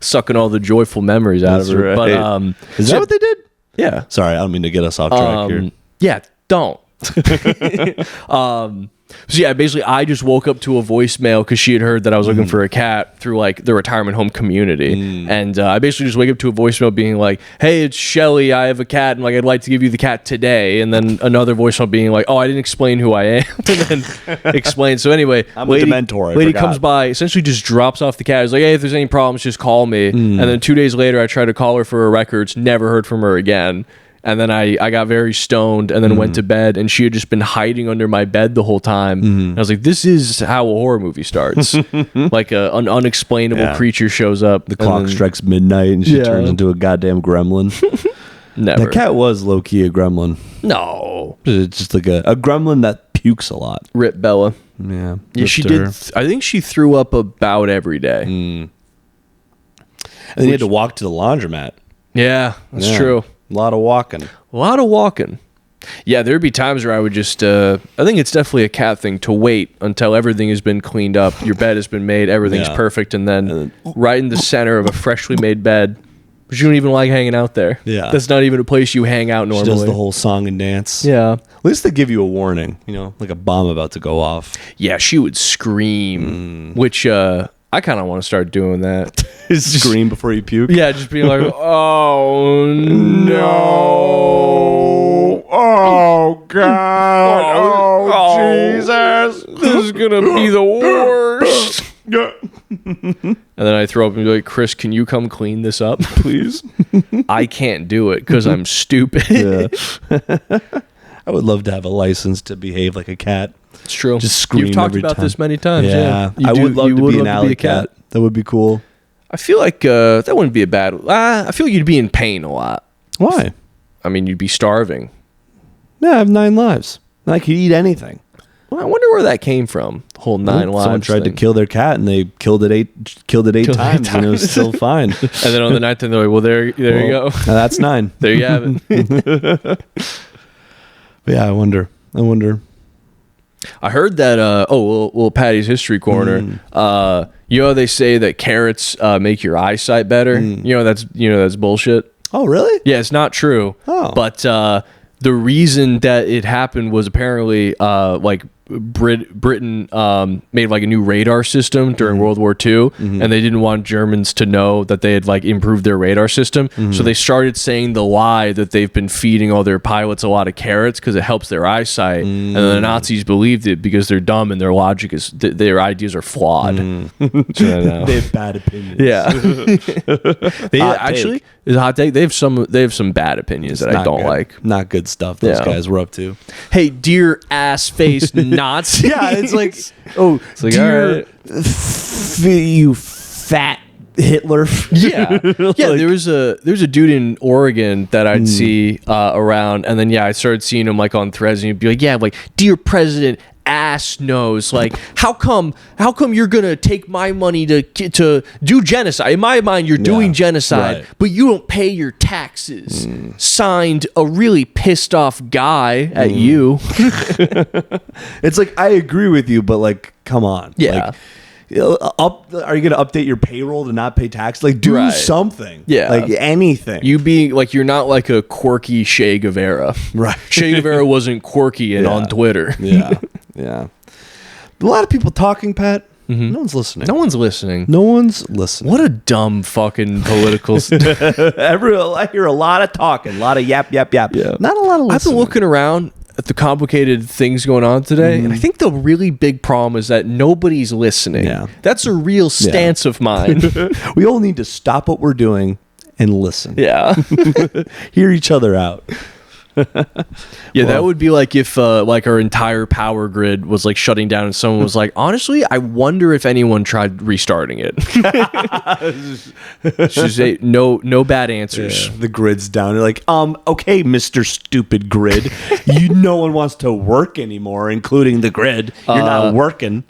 sucking all the joyful memories out of her. Right. But is that what they did? Yeah. Sorry, I don't mean to get us off track here. Yeah, don't. So yeah, basically I just woke up to a voicemail because she had heard that I was looking for a cat through like the retirement home community. And I basically just wake up to a voicemail being like, hey, it's Shelly, I have a cat and like I'd like to give you the cat today. And then another voicemail being like, oh, I didn't explain who I am. And then explain. So anyway, I'm a Dementor, I lady forgot. comes by, essentially just drops off the cat. Is like, hey, if there's any problems, just call me. And then 2 days later I tried to call her for her records, never heard from her again. And then I got very stoned and then went to bed, and she had just been hiding under my bed the whole time. And I was like, this is how a horror movie starts. Like an unexplainable creature shows up. The clock strikes midnight and she turns into a goddamn gremlin. Never. That cat was low-key a gremlin. No. It's just like a gremlin that pukes a lot. Rip Bella. Yeah. Yeah, she did. I think she threw up about every day. And then you had to walk to the laundromat. Yeah, that's true. A lot of walking. A lot of walking. Yeah, there'd be times where I would just, I think it's definitely a cat thing to wait until everything has been cleaned up, your bed has been made, everything's perfect, and then right in the center of a freshly made bed, but you don't even like hanging out there. Yeah. That's not even a place you hang out normally. She does the whole song and dance. Yeah. At least they give you a warning, like a bomb about to go off. Yeah, she would scream, which I kind of want to start doing that. Scream before you puke? Yeah, just being like, oh, no. Oh, God. Oh, Jesus. This is going to be the worst. And then I throw up and be like, Chris, can you come clean this up, please? I can't do it because I'm stupid. Yeah. I would love to have a license to behave like a cat. It's true. Just scream You've talked every about time. this many times. Yeah. You I would love you to would be an love alley cat. That would be cool. I feel like that wouldn't be a bad... I feel like you'd be in pain a lot. Why? I mean, you'd be starving. Yeah, I have 9 lives. I could eat anything. Well, I wonder where that came from. The whole 9 lives. Someone tried thing. to kill their cat and they killed it 8 times and it was still fine. And then on the 9th, they're like, well, there you go. Now that's 9. There you have it. But yeah, I wonder. I heard that. Well, Patty's History Corner. They say that carrots make your eyesight better. That's bullshit. Oh, really? Yeah, it's not true. Oh. But the reason that it happened was apparently like Britain made like a new radar system during World War II, and they didn't want Germans to know that they had like improved their radar system. So they started saying the lie that they've been feeding all their pilots a lot of carrots because it helps their eyesight. And the Nazis believed it because they're dumb and their logic is their ideas are flawed. They have bad opinions. Yeah. They Hot actually take. is a hot take. They have some bad opinions that I don't good. like. Not good stuff those Yeah. guys were up to. Hey, dear ass face Nazi. Yeah, it's like, oh, It's like, dear, all right. you fat Hitler. Yeah, there's a dude in Oregon that I'd see around, and then I started seeing him like on threads, and he'd be like, yeah, like, dear President ass nose, like, how come you're gonna take my money to do genocide? In my mind, you're doing genocide, right. but you don't pay your taxes. Signed, a really pissed off guy at you. It's like, I agree with you, but like, come on. Yeah. Like, are you going to update your payroll to not pay tax? Like, do Right. something. Yeah. Like, anything. You being like, you're not like a quirky Che Guevara. Right. Che Guevara wasn't quirky and on Twitter. Yeah. Yeah. A lot of people talking, Pat. No one's listening. No one's listening. No one's listening. What a dumb fucking political... I hear a lot of talking, a lot of yap, yap, yap. Yeah. Not a lot of listening. I've been looking around at the complicated things going on today, and I think the really big problem is that nobody's listening. Yeah. That's a real stance of mine. We all need to stop what we're doing and listen. Yeah. Hear each other out. Yeah, that would be like if like our entire power grid was like shutting down and someone was like, honestly, I wonder if anyone tried restarting it. Just say no bad answers. The grid's down. You're like, okay, Mr. Stupid Grid. No one wants to work anymore, including the grid. You're not working.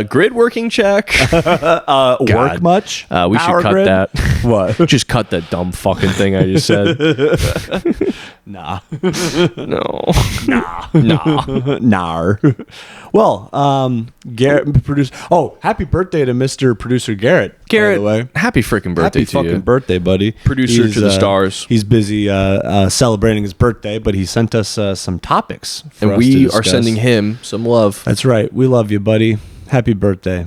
Grid working check. Work much? We should Power cut grid? that. What? Just cut that dumb fucking thing I just said. Nah. No. Nah. Nar. Well, Garrett produced. Oh, happy birthday to Mr. Producer Garrett. Garrett, by the way. happy freaking birthday Happy to fucking you. birthday, buddy. Producer to the stars. He's busy celebrating his birthday, but he sent us some topics for And us to we are discuss. sending him some love. That's right. We love you, buddy. Happy birthday.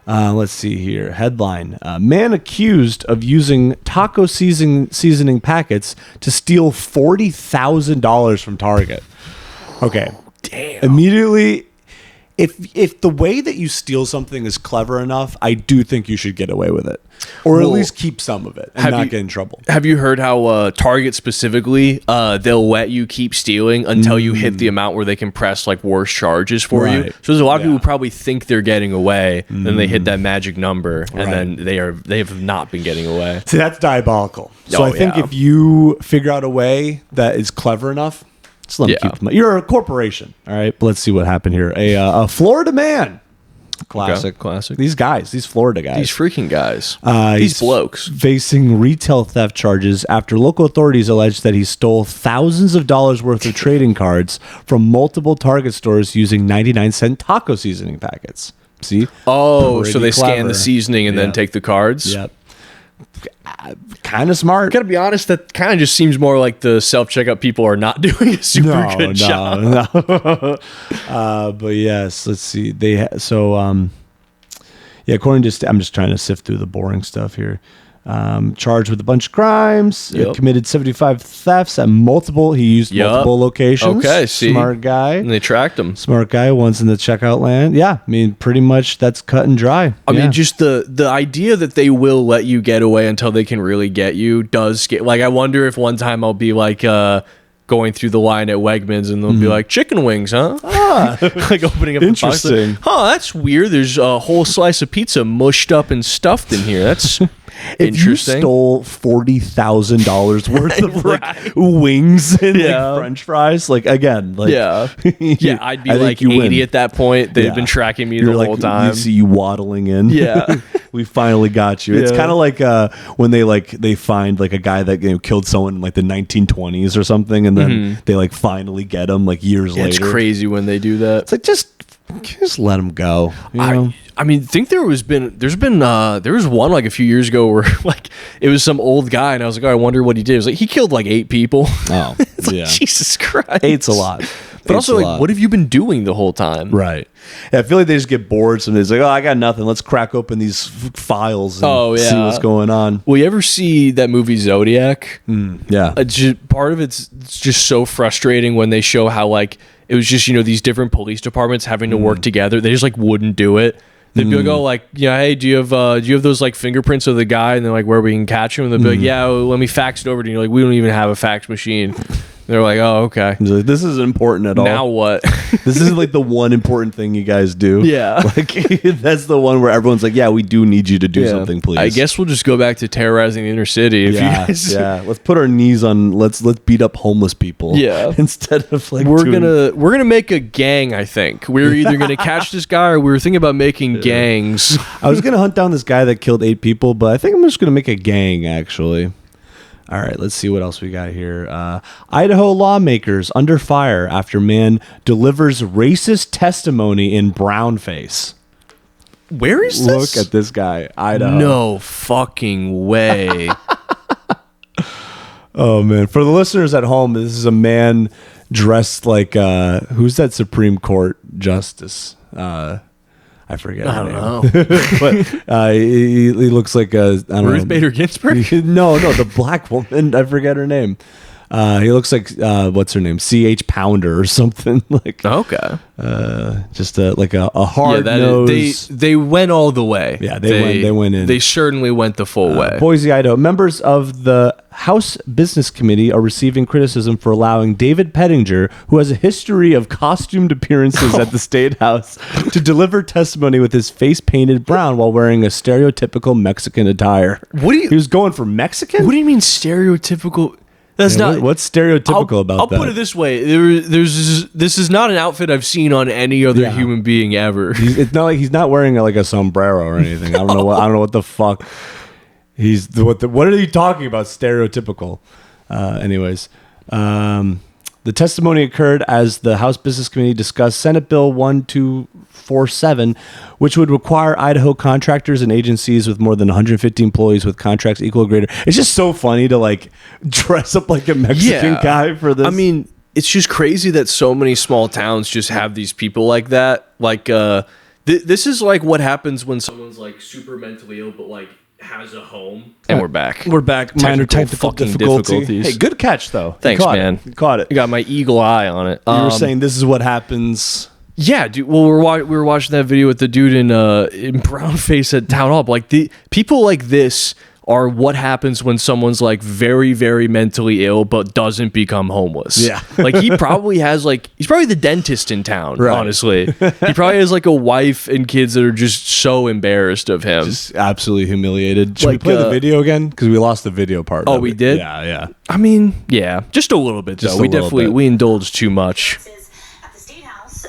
Let's see here. Headline. Man accused of using taco seasoning packets to steal $40,000 from Target. Okay. Damn. Immediately, if the way that you steal something is clever enough, I do think you should get away with it. Or at Well, least keep some of it and not get in trouble. Have you heard how Target specifically, they'll let you keep stealing until you hit the amount where they can press like worse charges for you? Right. So there's a lot of people Yeah. who probably think they're getting away, then they hit that magic number, and Right. then they have not been getting away. See, that's diabolical. So Oh, I think yeah. if you figure out a way that is clever enough, just let them Yeah. keep them. You're a corporation, all right? But let's see what happened here. A Florida man. Classic. Okay, classic. These guys, these Florida guys. These freaking guys. He's These blokes. facing retail theft charges after local authorities alleged that he stole thousands of dollars worth of trading cards from multiple Target stores using 99-cent taco seasoning packets. See? Oh, Pretty so they scan clever. the seasoning and Yeah. then take the cards? Yep. Kind of smart. Gotta be honest, that kind of just seems more like the self-checkout people are not doing a super good job. No. But yes, let's see. Yeah, according to I'm just trying to sift through the boring stuff here. Charged with a bunch of crimes. Yep. Committed 75 thefts at multiple. He used Yep. multiple locations. Okay, see? Smart guy. And they tracked them. Smart guy. Once in the checkout land. Yeah, I mean, pretty much that's cut and dry. I Yeah. mean, just the idea that they will let you get away until they can really get you does scare. Like, I wonder if one time I'll be like going through the line at Wegmans and they'll be like, chicken wings, huh? Like opening up Interesting. the box. Like, huh, that's weird. There's a whole slice of pizza mushed up and stuffed in here. That's If interesting. you stole $40,000 worth of like wings and Yeah. like French fries, like again, like Yeah. Yeah, I'd be I think like you 80 win. at that point. They've Yeah. been tracking me You're the like, whole time. We see you waddling in. Yeah. We finally got you. It's Yeah. kind of like when they find like a guy that killed someone in like the 1920s or something, and then they like finally get him like years It's later. crazy when they do that. It's like just let him go. You know? I mean, think there was one like a few years ago where like it was some old guy and I was like, oh, I wonder what he did. It was like he killed like 8 people. Oh, It's like, yeah. Jesus Christ. 8's a lot. But 8's also a like, lot. what have you been doing the whole time? Right. Yeah, I feel like they just get bored. Sometimes like, oh, I got nothing. Let's crack open these files and see what's going on. Will you ever see that movie Zodiac? Yeah. Part of it's just so frustrating when they show how like it was just these different police departments having to work together. They just like wouldn't do it. They'd be like, oh, like, hey, do you have those like fingerprints of the guy? And they're like, where we can catch him? And they'd be like, yeah, well, let me fax it over to you. Like, we don't even have a fax machine. They're like, oh, okay. He's like, this isn't important at all. Now what? This isn't like the one important thing you guys do. Yeah. Like that's the one where everyone's like, yeah, we do need you to do something, please. I guess we'll just go back to terrorizing the inner city. If you guys, Let's put our knees on. Let's beat up homeless people. Yeah. Instead of like we're gonna make a gang. I think we're either gonna catch this guy or we were thinking about making gangs. I was gonna hunt down this guy that killed 8 people, but I think I'm just gonna make a gang actually. All right, let's see what else we got here. Idaho lawmakers under fire after man delivers racist testimony in brownface. Where is this? Look at this guy, Idaho. No fucking way. Oh man! For the listeners at home, this is a man dressed like who's that Supreme Court justice? I forget. I her don't name. know. But he looks like I don't know. Ruth Bader Ginsburg? No, the black woman. I forget her name. He looks like what's her name? C.H. Pounder or something like. Okay. Just like a hard nose. They went all the way. Yeah, they went in. They certainly went the full way. Boise, Idaho. Members of the House Business Committee are receiving criticism for allowing David Pettinger, who has a history of costumed appearances at the State House, to deliver testimony with his face painted brown while wearing a stereotypical Mexican attire. He was going for Mexican? What do you mean stereotypical? That's not. What's stereotypical about that? I'll put it this way: this is not an outfit I've seen on any other human being ever. It's not like he's not wearing like a sombrero or anything. I don't know what the fuck. What are you talking about? Stereotypical. Anyways, the testimony occurred as the House Business Committee discussed Senate Bill 1247, which would require Idaho contractors and agencies with more than 150 employees with contracts equal or greater. It's just so funny to like dress up like a Mexican guy for this. I mean, it's just crazy that so many small towns just have these people like that. Like, this is like what happens when someone's like super mentally ill, but like has a home. And we're back. Minor technical difficulties. Hey, good catch though. Thanks, man. You caught it. You got my eagle eye on it. You were saying this is what happens. Yeah, dude. Well, we were watching that video with the dude in brown face at town hall. Like the people like this are what happens when someone's like very, very mentally ill but doesn't become homeless. Yeah. Like he probably has like, he's probably the dentist in town, right. Honestly. He probably has like a wife and kids that are just so embarrassed of him. Just absolutely humiliated. Should we play the video again? Because we lost the video part. Oh, we did? Yeah. I mean, yeah. Just a little bit though. We indulged too much.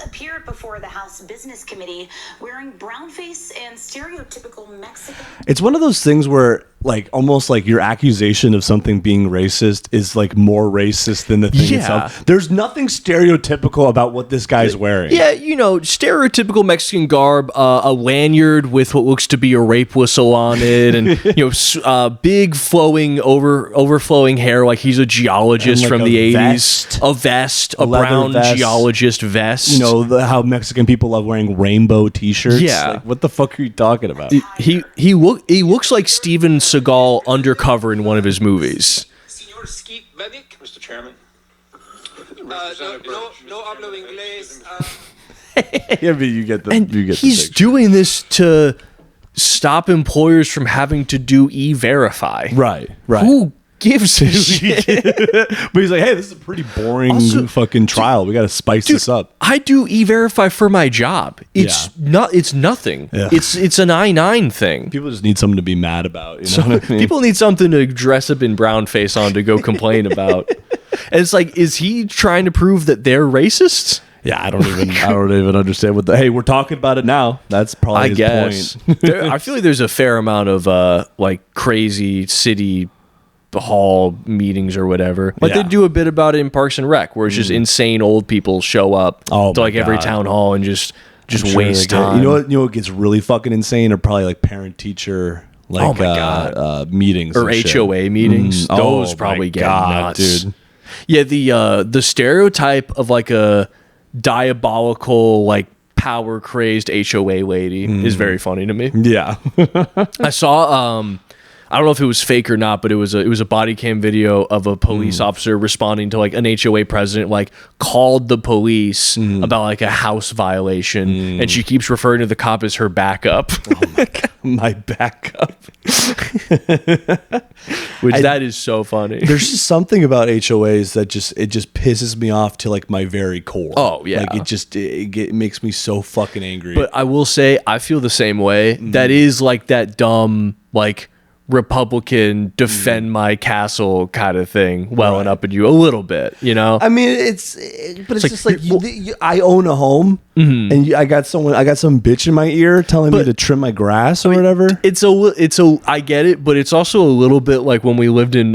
Appeared before the House Business Committee wearing brown face and stereotypical Mexican. It's one of those things where like almost like your accusation of something being racist is like more racist than the thing itself. There's nothing stereotypical about what this guy's wearing. Yeah, you know, stereotypical Mexican garb, a lanyard with what looks to be a rape whistle on it, and you know, big overflowing hair like he's a geologist from the 80s. A vest, a brown vest. Geologist vest. You know how Mexican people love wearing rainbow T-shirts. Yeah, like, what the fuck are you talking about? He looks like Steven Seagal undercover in one of his movies. Señor Skeet Bennick, Mr. Chairman. no hablo inglés. Yeah, but you get the. He's doing this to stop employers from having to do e-verify. Right. Who gives a shit? But he's like, hey, this is a pretty boring fucking trial. We got to spice this up. I do e-verify for my job. It's nothing. Yeah. It's an I-9 thing. People just need something to be mad about. You know what I mean? People need something to dress up in brown face on to go complain about. And it's like, is he trying to prove that they're racists? Yeah, I don't even understand what hey, we're talking about it now. That's probably his point. I feel like there's a fair amount of like crazy city hall meetings or whatever. Like they do a bit about it in Parks and Rec, where it's just insane old people show up to like every town hall and just waste time. You know what gets really fucking insane are probably like parent teacher meetings or HOA meetings. Those probably get nuts, dude. Yeah, the stereotype of like a diabolical like power crazed HOA lady is very funny to me. Yeah. I saw I don't know if it was fake or not, but it was a body cam video of a police officer responding to like an HOA president, like called the police about like a house violation, and she keeps referring to the cop as her backup. Oh my God, my backup. That is so funny. There's just something about HOAs that just pisses me off to like my very core. Oh yeah, like it makes me so fucking angry. But I will say I feel the same way. That is like that dumb like Republican defend my castle kind of thing welling up in you a little bit, you know? I mean, it's like, just like I own a home and I got some bitch in my ear telling me to trim my grass or whatever. I get it, but it's also a little bit like when we lived in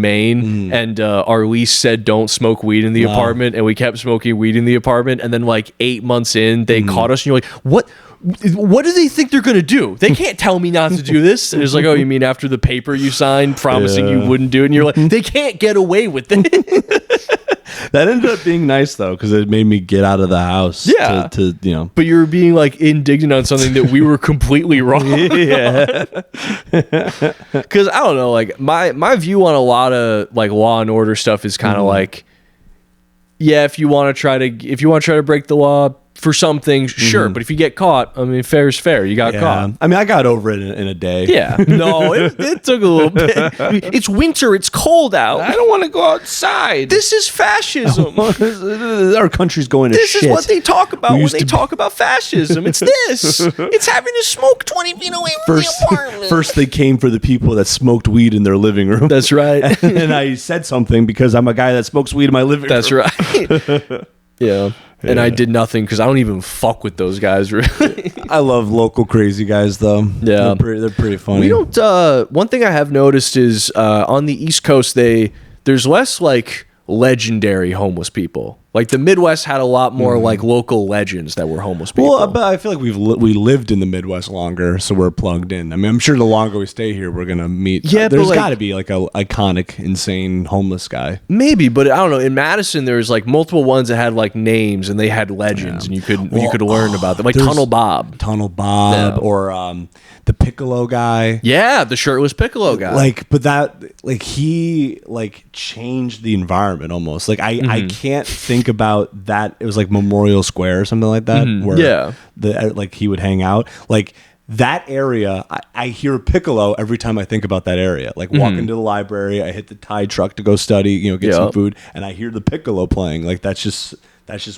Maine and our lease said don't smoke weed in the apartment, and we kept smoking weed in the apartment, and then like 8 months in they caught us, and you're like, what do they think they're going to do? They can't tell me not to do this. And it's like, oh, you mean after the paper you signed promising you wouldn't do it? And you're like, they can't get away with it. That ended up being nice, though, because it made me get out of the house. Yeah. To you know. But you were being like indignant on something that we were completely wrong. Yeah. Because I don't know, like my view on a lot of like Law and Order stuff is kind of like, yeah, if you want to try to break the law, for some things, sure. But if you get caught, I mean, fair is fair. You got caught. I mean, I got over it in a day. Yeah. No, it took a little bit. It's winter. It's cold out. I don't want to go outside. This is fascism. Our country's going to This shit. is what they talk about We when used they to talk about fascism. It's this. It's having to smoke 20 feet away from the apartment. First, they came for the people that smoked weed in their living room. That's right. And I said something because I'm a guy that smokes weed in my living room. That's right. Yeah. And I did nothing because I don't even fuck with those guys, really. I love local crazy guys, though. Yeah. They're pretty funny. We don't. One thing I have noticed is on the East Coast, there's less like legendary homeless people. Like the Midwest had a lot more like local legends that were homeless people. Well, but I feel like we lived in the Midwest longer, so we're plugged in. I mean, I'm sure the longer we stay here, we're gonna meet. Yeah, there's but, got to be like a iconic, insane homeless guy. Maybe, but I don't know. In Madison, there's like multiple ones that had like names and they had legends, and you could learn about them, like there's Tunnel Bob. Yeah. Or the Piccolo guy. Yeah, the shirtless Piccolo guy. Like, but he changed the environment almost. Like I can't think about that. It was like Memorial Square or something like that. Where he would hang out. Like that area, I hear Piccolo every time I think about that area. Like walking to the library, I hit the Tide truck to go study, get some food, and I hear the Piccolo playing. Like that's just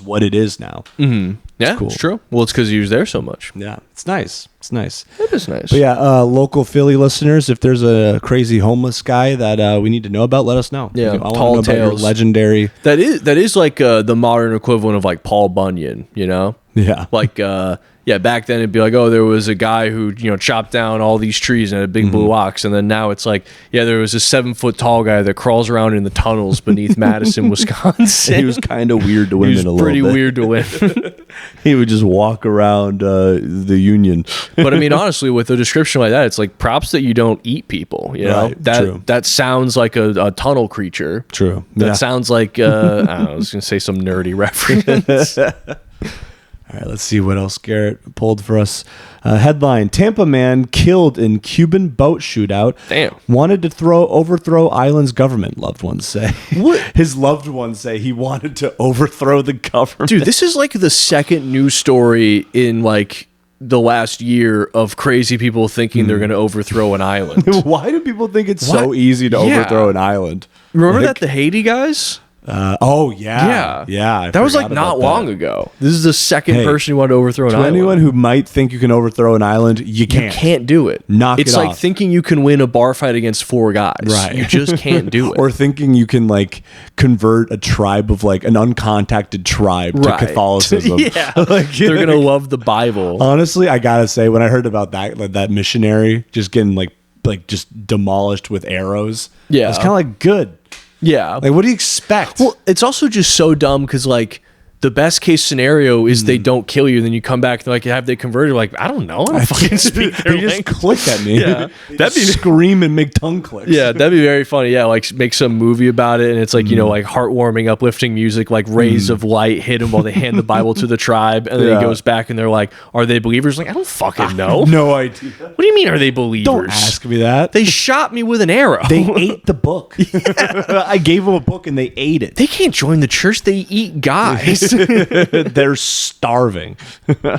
what it is now. Yeah, cool. It's true. Well, it's because he was there so much. Yeah, it's nice. It's nice. It is nice. But yeah, local Philly listeners, if there's a crazy homeless guy that we need to know about, let us know. Yeah, I want to tall know about your tales. legendary. That is like the modern equivalent of like Paul Bunyan, Yeah. Like back then it'd be like, oh, there was a guy who chopped down all these trees and had a big blue ox, and then now it's like, yeah, there was a 7-foot tall guy that crawls around in the tunnels beneath Madison, Wisconsin. He was kind of weird to women He was a little pretty bit. weird to women. He would just walk around the Union. But I mean, honestly, with a description like that, it's like props that you don't eat people. Right, true. That sounds like a tunnel creature. True. That Yeah. sounds like I don't know, I was gonna say some nerdy reference. All right, let's see what else Garrett pulled for us. Headline: Tampa man killed in Cuban boat shootout. Damn. Wanted to overthrow island's government. Loved ones say. What? His loved ones say he wanted to overthrow the government. Dude, this is like the second news story in like the last year of crazy people thinking they're going to overthrow an island. Why do people think it's so What? easy to Yeah. overthrow an island? Remember Like, that the Haiti guys? Oh yeah, I That was like forgot not about long that. ago. This is the second Hey, person who wanted to overthrow an To island. anyone who might think you can overthrow an island, you You can't. can't do it. Knock it's it like off. thinking you can win a bar fight against 4 guys. Right. You just can't do it. Or thinking you can like convert a tribe of like an uncontacted tribe to Right. Catholicism. Yeah. Like, They're gonna love the Bible. Honestly, I gotta say, when I heard about that missionary just getting like just demolished with arrows, Yeah. it's kind of like good. Yeah. Like, what do you expect? Well, it's also just so dumb because like the best case scenario is they don't kill you, and then you come back and like have they converted? Like, I don't know. I don't fucking speak their they just language. click at me. Yeah. That'd be scream and make tongue clicks. Yeah, that'd be very funny. Yeah, like make some movie about it, and it's like like heartwarming, uplifting music, like rays of light hit him while they hand the Bible to the tribe, and then Yeah. he goes back and they're like, "Are they believers?" Like, I don't fucking know. No idea. What do you mean? Are they believers? Don't ask me that. They shot me with an arrow. They ate the book. I gave them a book and they ate it. They can't join the church. They eat guys. They're starving.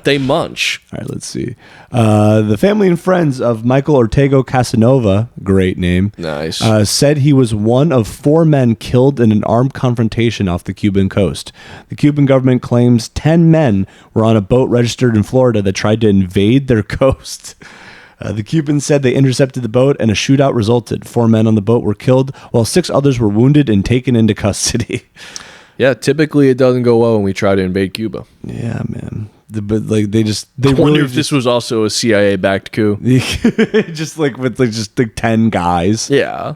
They munch. All right, let's see. The family and friends of Michael Ortega Casanova, great name, Nice. said he was one of 4 men killed in an armed confrontation off the Cuban coast. The Cuban government claims 10 men were on a boat registered in Florida that tried to invade their coast. The Cubans said they intercepted the boat and a shootout resulted. 4 men on the boat were killed, while 6 others were wounded and taken into custody. Yeah, typically it doesn't go well when we try to invade Cuba. Yeah, man. But like they I wonder if this was also a CIA-backed coup. just like with like just like 10 guys. Yeah.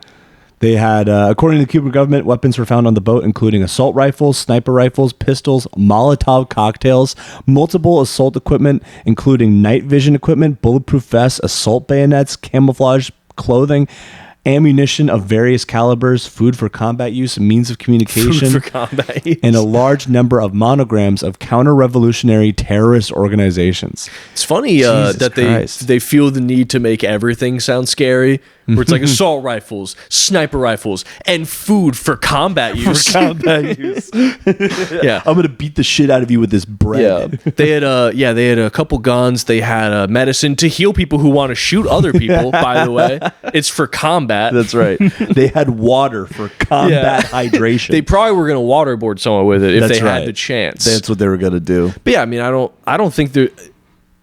They had, according to the Cuban government, weapons were found on the boat, including assault rifles, sniper rifles, pistols, Molotov cocktails, multiple assault equipment, including night vision equipment, bulletproof vests, assault bayonets, camouflage clothing, ammunition of various calibers, food for combat use, means of communication, Food for combat use. and a large number of monograms of counter-revolutionary terrorist organizations. It's funny Jesus that Christ. they feel the need to make everything sound scary. Where it's like assault rifles, sniper rifles, and food for combat use. Combat use. Yeah. I'm gonna beat the shit out of you with this bread. Yeah, they had a couple guns. They had medicine to heal people who want to shoot other people. By the way, it's for combat. That's right. They had water for combat hydration. They probably were going to waterboard someone with it if That's they right. had the chance. That's what they were gonna do. But yeah, I mean, I don't think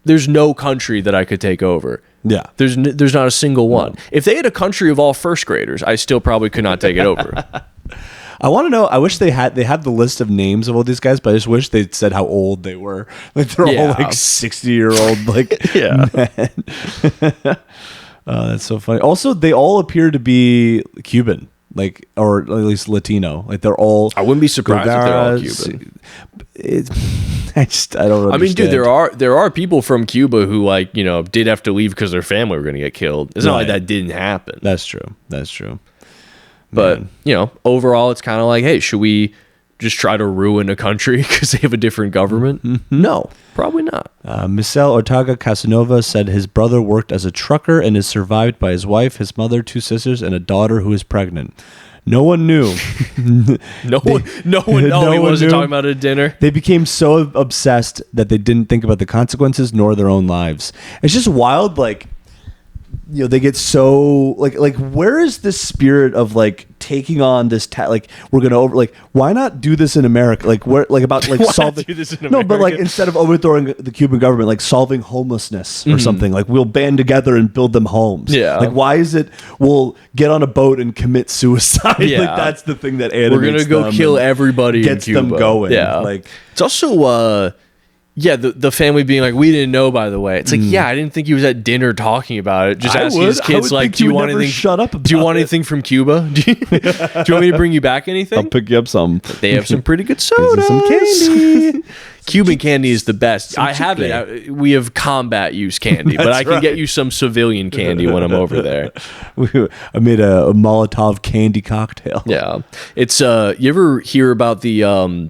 there's no country that I could take over. Yeah. There's not a single one. If they had a country of all first graders, I still probably could not take it over. I want to know. I wish they had the list of names of all these guys, but I just wish they'd said how old they were. Like they're all Yeah. like 60-year-old. Like Yeah. men. That's so funny. Also, they all appear to be Cuban, like, or at least Latino. Like they're all. I wouldn't be surprised if they're all Guevara, Cuban. I don't. I mean, dude, understand. there are people from Cuba who did have to leave because their family were going to get killed. It's not like Right. that didn't happen. That's true. That's true. But overall, it's kind of like, hey, should we just try to ruin a country because they have a different government? No, probably not. Michel Ortega Casanova said his brother worked as a trucker and is survived by his wife, his mother, 2 sisters, and a daughter who is pregnant. No one knew. No one. He wasn't talking about it at dinner. They became so obsessed that they didn't think about the consequences nor their own lives. It's just wild, like, they get so like where is this spirit of like taking on this like we're gonna why not do this in America, like where like about like Why not solving do this in no but like America? instead of overthrowing the Cuban government, like solving homelessness or something, like we'll band together and build them homes. Yeah. Like why is it we'll get on a boat and commit suicide? Yeah. Like that's the thing that animates We're gonna go them kill and everybody. gets in them Cuba. going. Yeah, like it's also the family being like, we didn't know, by the way. It's like, yeah, I didn't think he was at dinner talking about it. Just I asking would. his I kids, would like, think do you you would want never anything? shut up Do you about want it. anything from Cuba? Do you want me to bring you back anything? pick you up some. They have some pretty good soda. some candy. Cuban candy is the best. I have it. We have combat use candy, but I can get you some civilian candy when I'm over there. I made a Molotov candy cocktail. Yeah, it's you ever hear about the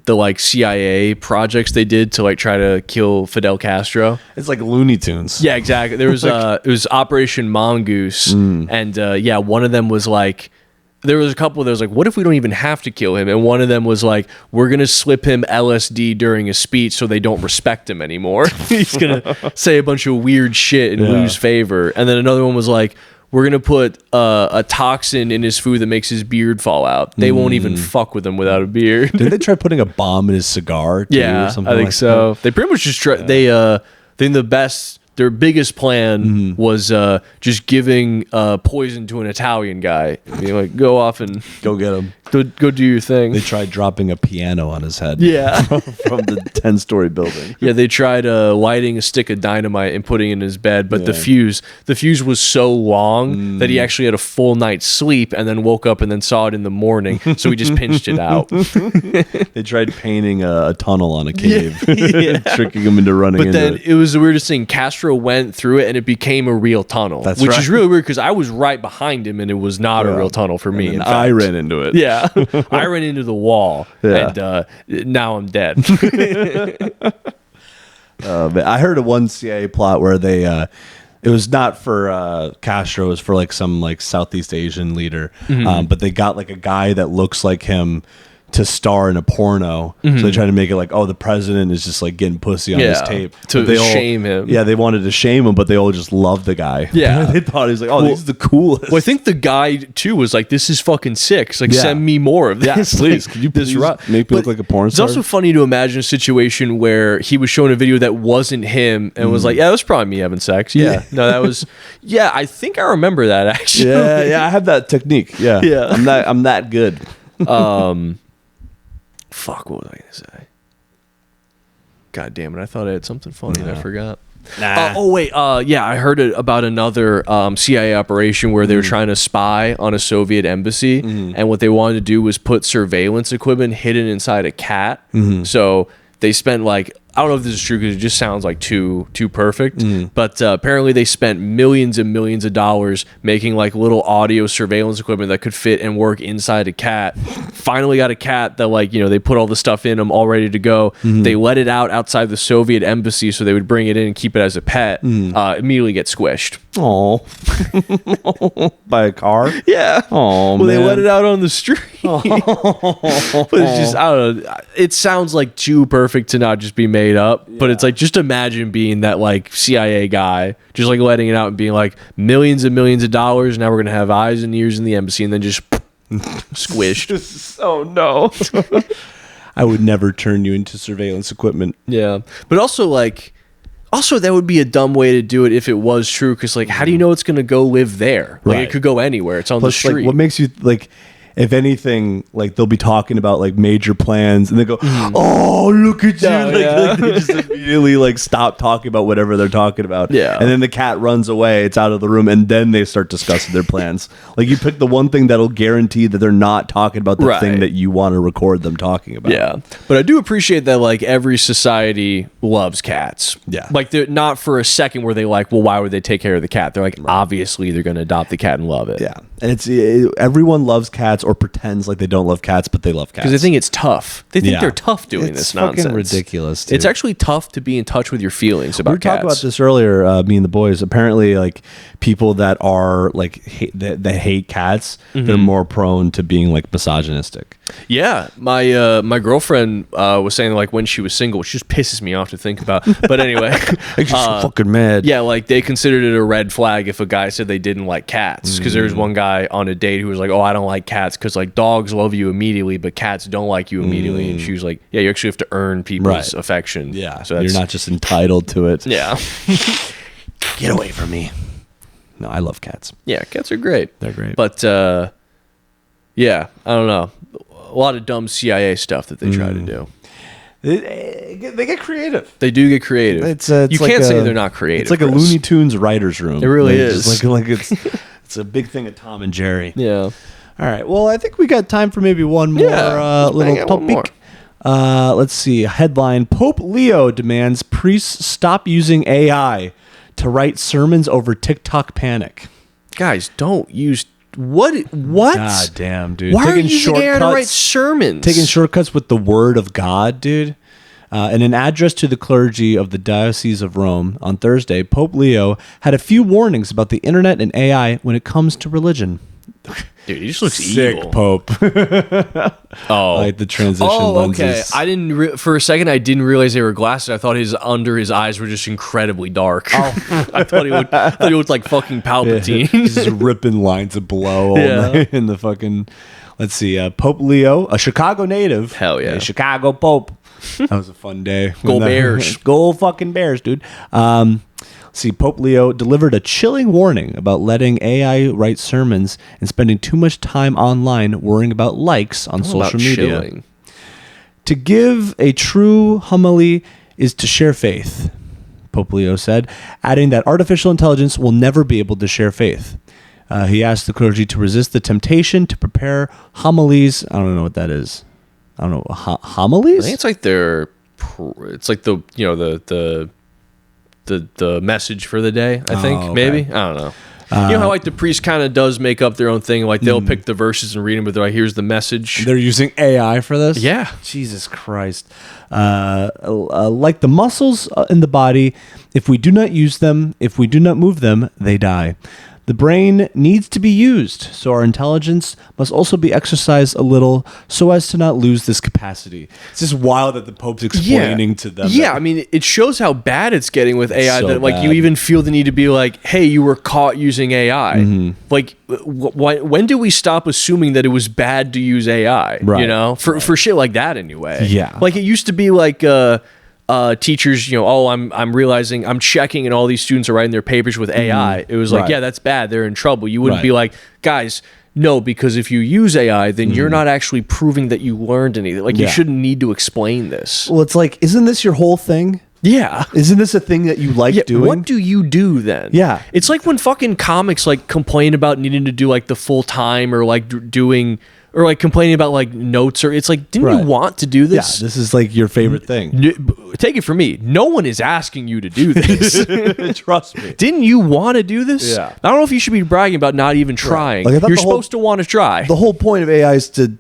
like CIA projects they did to like try to kill Fidel Castro? It's like Looney Tunes. Yeah, exactly. There was it was Operation Mongoose, and one of them was like. There was a couple that was like, what if we don't even have to kill him? And one of them was like, we're going to slip him LSD during a speech so they don't respect him anymore. He's going to say a bunch of weird shit and lose favor. And then another one was like, we're going to put a toxin in his food that makes his beard fall out. They won't even fuck with him without a beard. Didn't they try putting a bomb in his cigar too, Yeah, or something I think like so. They pretty much just try. They think their biggest plan was just giving poison to an Italian guy. Being like, go off and that? Go get him. go do your thing. They tried dropping a piano on his head. Yeah. From the 10-story building. Yeah, they tried lighting a stick of dynamite and putting it in his bed, but the fuse was so long that he actually had a full night's sleep and then woke up and then saw it in the morning. So he just pinched it out. They tried painting a tunnel on a cave, tricking him into running But into then it. it was the weirdest thing. Castro went through it and it became a real tunnel, That's which right. is really weird because I was right behind him and it was not a real tunnel for me. And in then fact. I ran into it. Yeah, I ran into the wall Yeah. and now I'm dead. But I heard of one CIA plot where they it was not for Castro, it was for like some like Southeast Asian leader, but they got like a guy that looks like him to star in a porno. So they tried to make it like, oh, the president is just like getting pussy on his Yeah, tape to But they all- shame him. Yeah, they wanted to shame him, but they all just loved the guy. Yeah. They thought he was like, oh, this is the coolest. Well, I think the guy too was like, "This is fucking sick. It's like, Yeah. send me more of Yeah, this. please. Like, Could you this please make me look But like a porn It's star? also funny to imagine a situation where he was showing a video that wasn't him and was like, "Yeah, that was probably me having sex." Yeah, no, that was. Yeah, I think I remember that actually. yeah, I have that technique. Yeah. Yeah. I'm that good. Fuck, what was I gonna say? God damn it! I thought I had something funny and I forgot. I heard about another CIA operation where they were trying to spy on a Soviet embassy, and what they wanted to do was put surveillance equipment hidden inside a cat. So they spent like I don't know if this is true because it just sounds like too perfect. But apparently they spent millions and millions of dollars making like little audio surveillance equipment that could fit and work inside a cat. Finally got a cat that like, they put all the stuff in them all ready to go. They let it out outside the Soviet embassy so they would bring it in and keep it as a pet. Immediately get squished. Oh, by a car? Yeah. Oh, well, man. they let it out on the street. But it's just, I don't know. It sounds like too perfect to not just be made up. But it's like, just imagine being that like CIA guy, just like letting it out and being like millions and millions of dollars. Now we're going to have eyes and ears in the embassy, and then just squished. Oh, no. I would never turn you into surveillance equipment. Yeah. But also that would be a dumb way to do it if it was true, because like, how do you know it's going to go live there? Like, Right. it could go anywhere. It's on Plus, the street. like, what makes you like, if anything, like they'll be talking about like major plans, and they go, "Oh, look at you!" Like they just immediately like stop talking about whatever they're talking about. Yeah. and then the cat runs away. It's out of the room, and then they start discussing their plans. Like you pick the one thing that'll guarantee that they're not talking about the Right. thing that you want to record them talking about. Yeah, but I do appreciate that like every society loves cats. Yeah. Like they're not for a second where they like, well, why would they take care of the cat? They're like, obviously they're going to adopt the cat and love it. yeah, and everyone loves cats or pretends like they don't love cats, but they love cats Because they think it's tough. They think Yeah. they're tough doing It's this fucking nonsense. ridiculous, dude. It's actually tough to be in touch with your feelings about we were cats. talking about this earlier, me and the boys. Apparently, like people that are like that hate cats, they're more prone to being like misogynistic. Yeah, my girlfriend was saying like when she was single, which just pisses me off to think about. But anyway, Like she's fucking mad. yeah, like they considered it a red flag if a guy said they didn't like cats. Because there was one guy on a date who was like, "Oh, I don't like cats because like dogs love you immediately, but cats don't like you immediately." And she was like, "Yeah, you actually have to earn people's Right. affection." Yeah, so you're that's not just entitled to it. Yeah, Get away from me. No, I love cats. yeah, cats are great. They're great. But yeah, I don't know. A lot of dumb CIA stuff that they try to do. They get creative. They do get creative. It's you like can't say a- they're not creative. It's like a Chris. Looney Tunes writers' room. It really Like, is. just like it's a big thing of Tom and Jerry. Yeah. All right. Well, I think we got time for maybe one more Yeah, let's little bang out one more. topic. Let's see. Headline: Pope Leo demands priests stop using AI to write sermons over TikTok panic. Guys, don't use what? God damn, dude. Why are you using AI to write sermons? Taking shortcuts with the word of God, dude. In an address to the clergy of the Diocese of Rome on Thursday, Pope Leo had a few warnings about the internet and AI when it comes to religion. Dude, he just looks Sick evil. Pope. Oh, Like the transition okay. lenses. I didn't for a second. I didn't realize they were glasses. I thought under his eyes were just incredibly dark. Oh. I thought he looked like fucking Palpatine. Just ripping lines of blow all Yeah. night in the fucking. Let's see. Pope Leo, a Chicago native. Hell yeah. A Chicago Pope. That was a fun day. Go Bears. Go fucking Bears, dude. See, Pope Leo delivered a chilling warning about letting AI write sermons and spending too much time online worrying about likes on social media. Chilling. To give a true homily is to share faith, Pope Leo said, adding that artificial intelligence will never be able to share faith. He asked the clergy to resist the temptation to prepare homilies. I don't know what that is. I don't know. Homilies? I think it's like it's like the message for the day. I think okay. maybe I don't know. You know how like the priest kind of does make up their own thing. Like they'll pick the verses and read them, but they're like, here's the message. They're using AI for this? Yeah. Jesus Christ. Like the muscles in the body, if we do not use them, if we do not move them, they die. The brain needs to be used, so our intelligence must also be exercised a little so as to not lose this capacity. It's just wild that the Pope's explaining to them. Yeah, that- I mean, it shows how bad it's getting with AI So that like you bad. even feel the need to be like, hey, you were caught using AI. Mm-hmm. Like, when do we stop assuming that it was bad to use AI? Right. You know, for shit like that anyway. Yeah. Like it used to be like teachers, you know, oh, I'm realizing I'm checking and all these students are writing their papers with AI. It was like, Right. yeah, that's bad. They're in trouble. You wouldn't Right. be like, guys, no, because if you use AI, then you're not actually proving that you learned anything. Like you Yeah. shouldn't need to explain this. Well, it's like, isn't this your whole thing? Yeah. Isn't this a thing that you like doing? What do you do then? Yeah. It's like when fucking comics like complain about needing to do like the full time or like doing or like complaining about like notes or it's like, didn't you want to do this? Yeah, this is like your favorite thing. Take it from me. No one is asking you to do this. Trust me. Didn't you want to do this? Yeah. I don't know if you should be bragging about not even trying. Like, I thought You're the whole- supposed to want to try. The whole point of AI is to,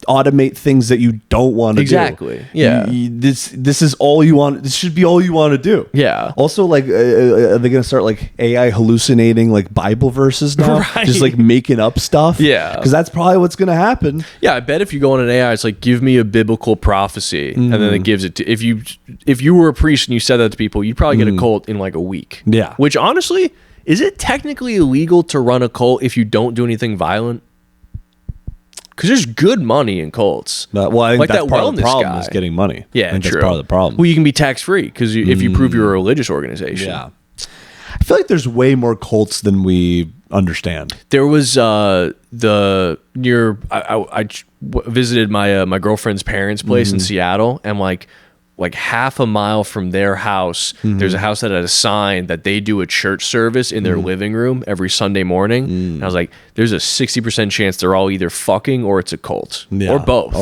automate things that you don't want to Exactly. do. Yeah. This is all you want. This should be all you want to do. Yeah. Also, like, are they going to start like AI hallucinating like Bible verses now? Right. Just like making up stuff? Yeah. Because that's probably what's going to happen. Yeah, I bet if you go on an AI, it's like, give me a biblical prophecy, and then it gives it to if you were a priest and you said that to people, you'd probably get a cult in like a week. Yeah. Which honestly, is it technically illegal to run a cult if you don't do anything violent? Because there's good money in cults. Well, I think like that's that part of the wellness problem guy. is getting money. Yeah, I think true. that's part of the problem. Well, you can be tax free because if you prove you're a religious organization. Yeah. I feel like there's way more cults than we understand. There was I visited my girlfriend's parents' place in Seattle, and like half a mile from their house, there's a house that had a sign that they do a church service in their living room every Sunday morning. And I was like, there's a 60% chance they're all either fucking or it's a cult. Yeah, Or both.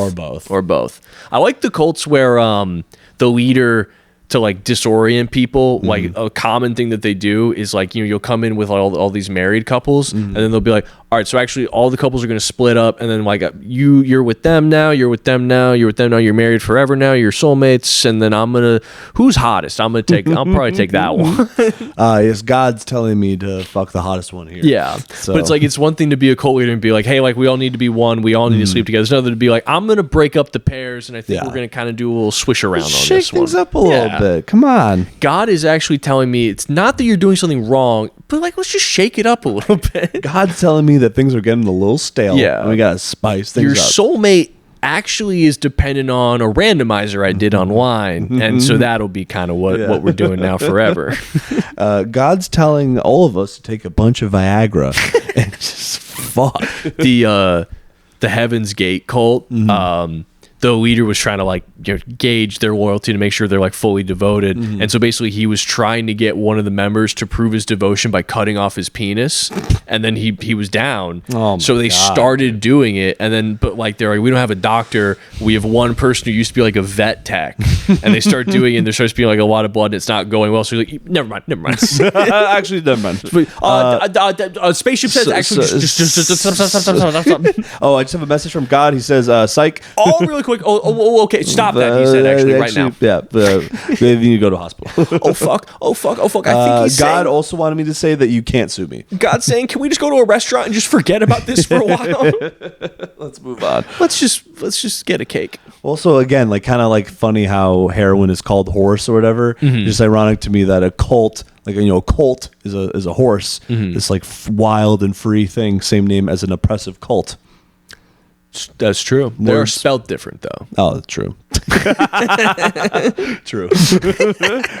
or both. I like the cults where the leader, to like disorient people, like a common thing that they do is like, you'll come in with all these married couples, and then they'll be like, all right, so actually all the couples are going to split up, and then like you're with them now, you're with them now, you're with them now, you're married forever now, you're soulmates, and then who's hottest? I'll probably take that one. Yes, God's telling me to fuck the hottest one here. Yeah. So. But it's like, it's one thing to be a cult leader and be like, hey, like we all need to be one, we all need to sleep together. It's another to be like, I'm going to break up the pairs, and I think Yeah. we're going to kind of do a little swish around on Shake this one. things up a little bit. Come on. God is actually telling me it's not that you're doing something wrong, but like, let's just shake it up a little bit. God's telling me that things are getting a little stale. Yeah. And we got to spice things Your up. soulmate actually is dependent on a randomizer I did online. And so that'll be kind of what we're doing now forever. God's telling all of us to take a bunch of Viagra and just fuck. The Heaven's Gate cult, the leader was trying to like gauge their loyalty to make sure they're like fully devoted, and so basically he was trying to get one of the members to prove his devotion by cutting off his penis, and then he was down. Oh my so they God. started doing it, and then but like they're like, we don't have a doctor, we have one person who used to be like a vet tech, and they start doing it, and there starts being like a lot of blood and it's not going well, so he's like, never mind. Actually, never mind. Spaceship says actually Oh, I just have a message from God. He says, psych. oh really quick. Oh, okay. Stop that. He said actually right now. Yeah, they need to go to hospital. Oh fuck. I think he's God saying, also wanted me to say that you can't sue me. God's saying, can we just go to a restaurant and just forget about this for a while? Let's move on. let's just get a cake. Also, again, like kind of like funny how heroin is called horse or whatever. Just ironic to me that a cult, like a cult is a horse. This like wild and free thing, same name as an oppressive cult. That's true. They're Words. spelled different though. Oh, that's true. True.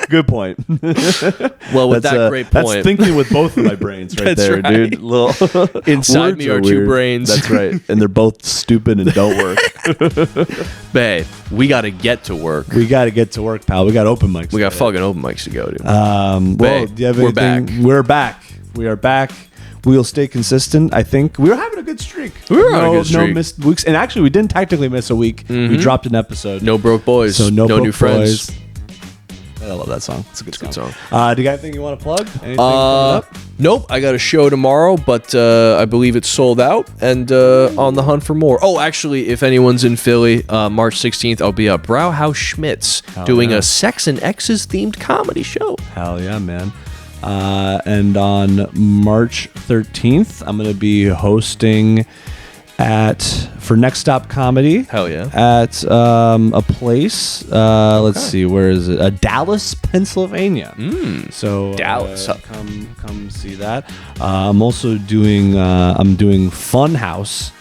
Good point. Well, with that great point, That's thinking with both of my brains right That's there, right. dude. Little Inside words me are two weird. brains. That's right. And they're both stupid and don't work. babe, we got to get to work. We got to get to work, pal. We got open mics. We got today. fucking open mics to go to. Well, Babe, do you have we're anything? We're back. We are back. We'll stay consistent. I think we were having a good streak. We were on a good streak. No missed weeks, and actually, we didn't technically miss a week. We dropped an episode. No broke boys. So no new broke friends. boys. I love that song. It's a good Good song. song. Do you got anything you want to plug? Anything coming up? Nope, I got a show tomorrow, but I believe it's sold out and on the hunt for more. Oh, actually, if anyone's in Philly, March 16th, I'll be at Brauhaus Schmitz doing yeah. a Sex and Exes themed comedy show. Hell yeah, man. And on March 13th, I'm going to be hosting for Next Stop Comedy. Hell yeah. At a place. Let's see, where is it? Dallas, Pennsylvania. So Dallas. come see that. I'm also doing Funhouse.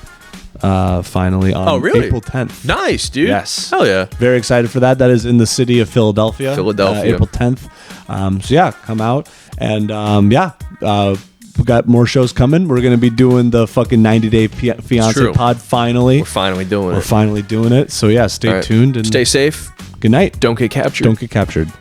Finally on April 10th. Nice, dude. Yes. Hell yeah. Very excited for that. That is in the city of Philadelphia. Philadelphia. April 10th. So yeah, come out. And we got more shows coming. We're going to be doing the fucking 90-day fiance true. pod finally. We're finally doing We're it. finally doing it. So yeah, stay All right. tuned and Stay safe. good night. Don't get captured. Don't get captured.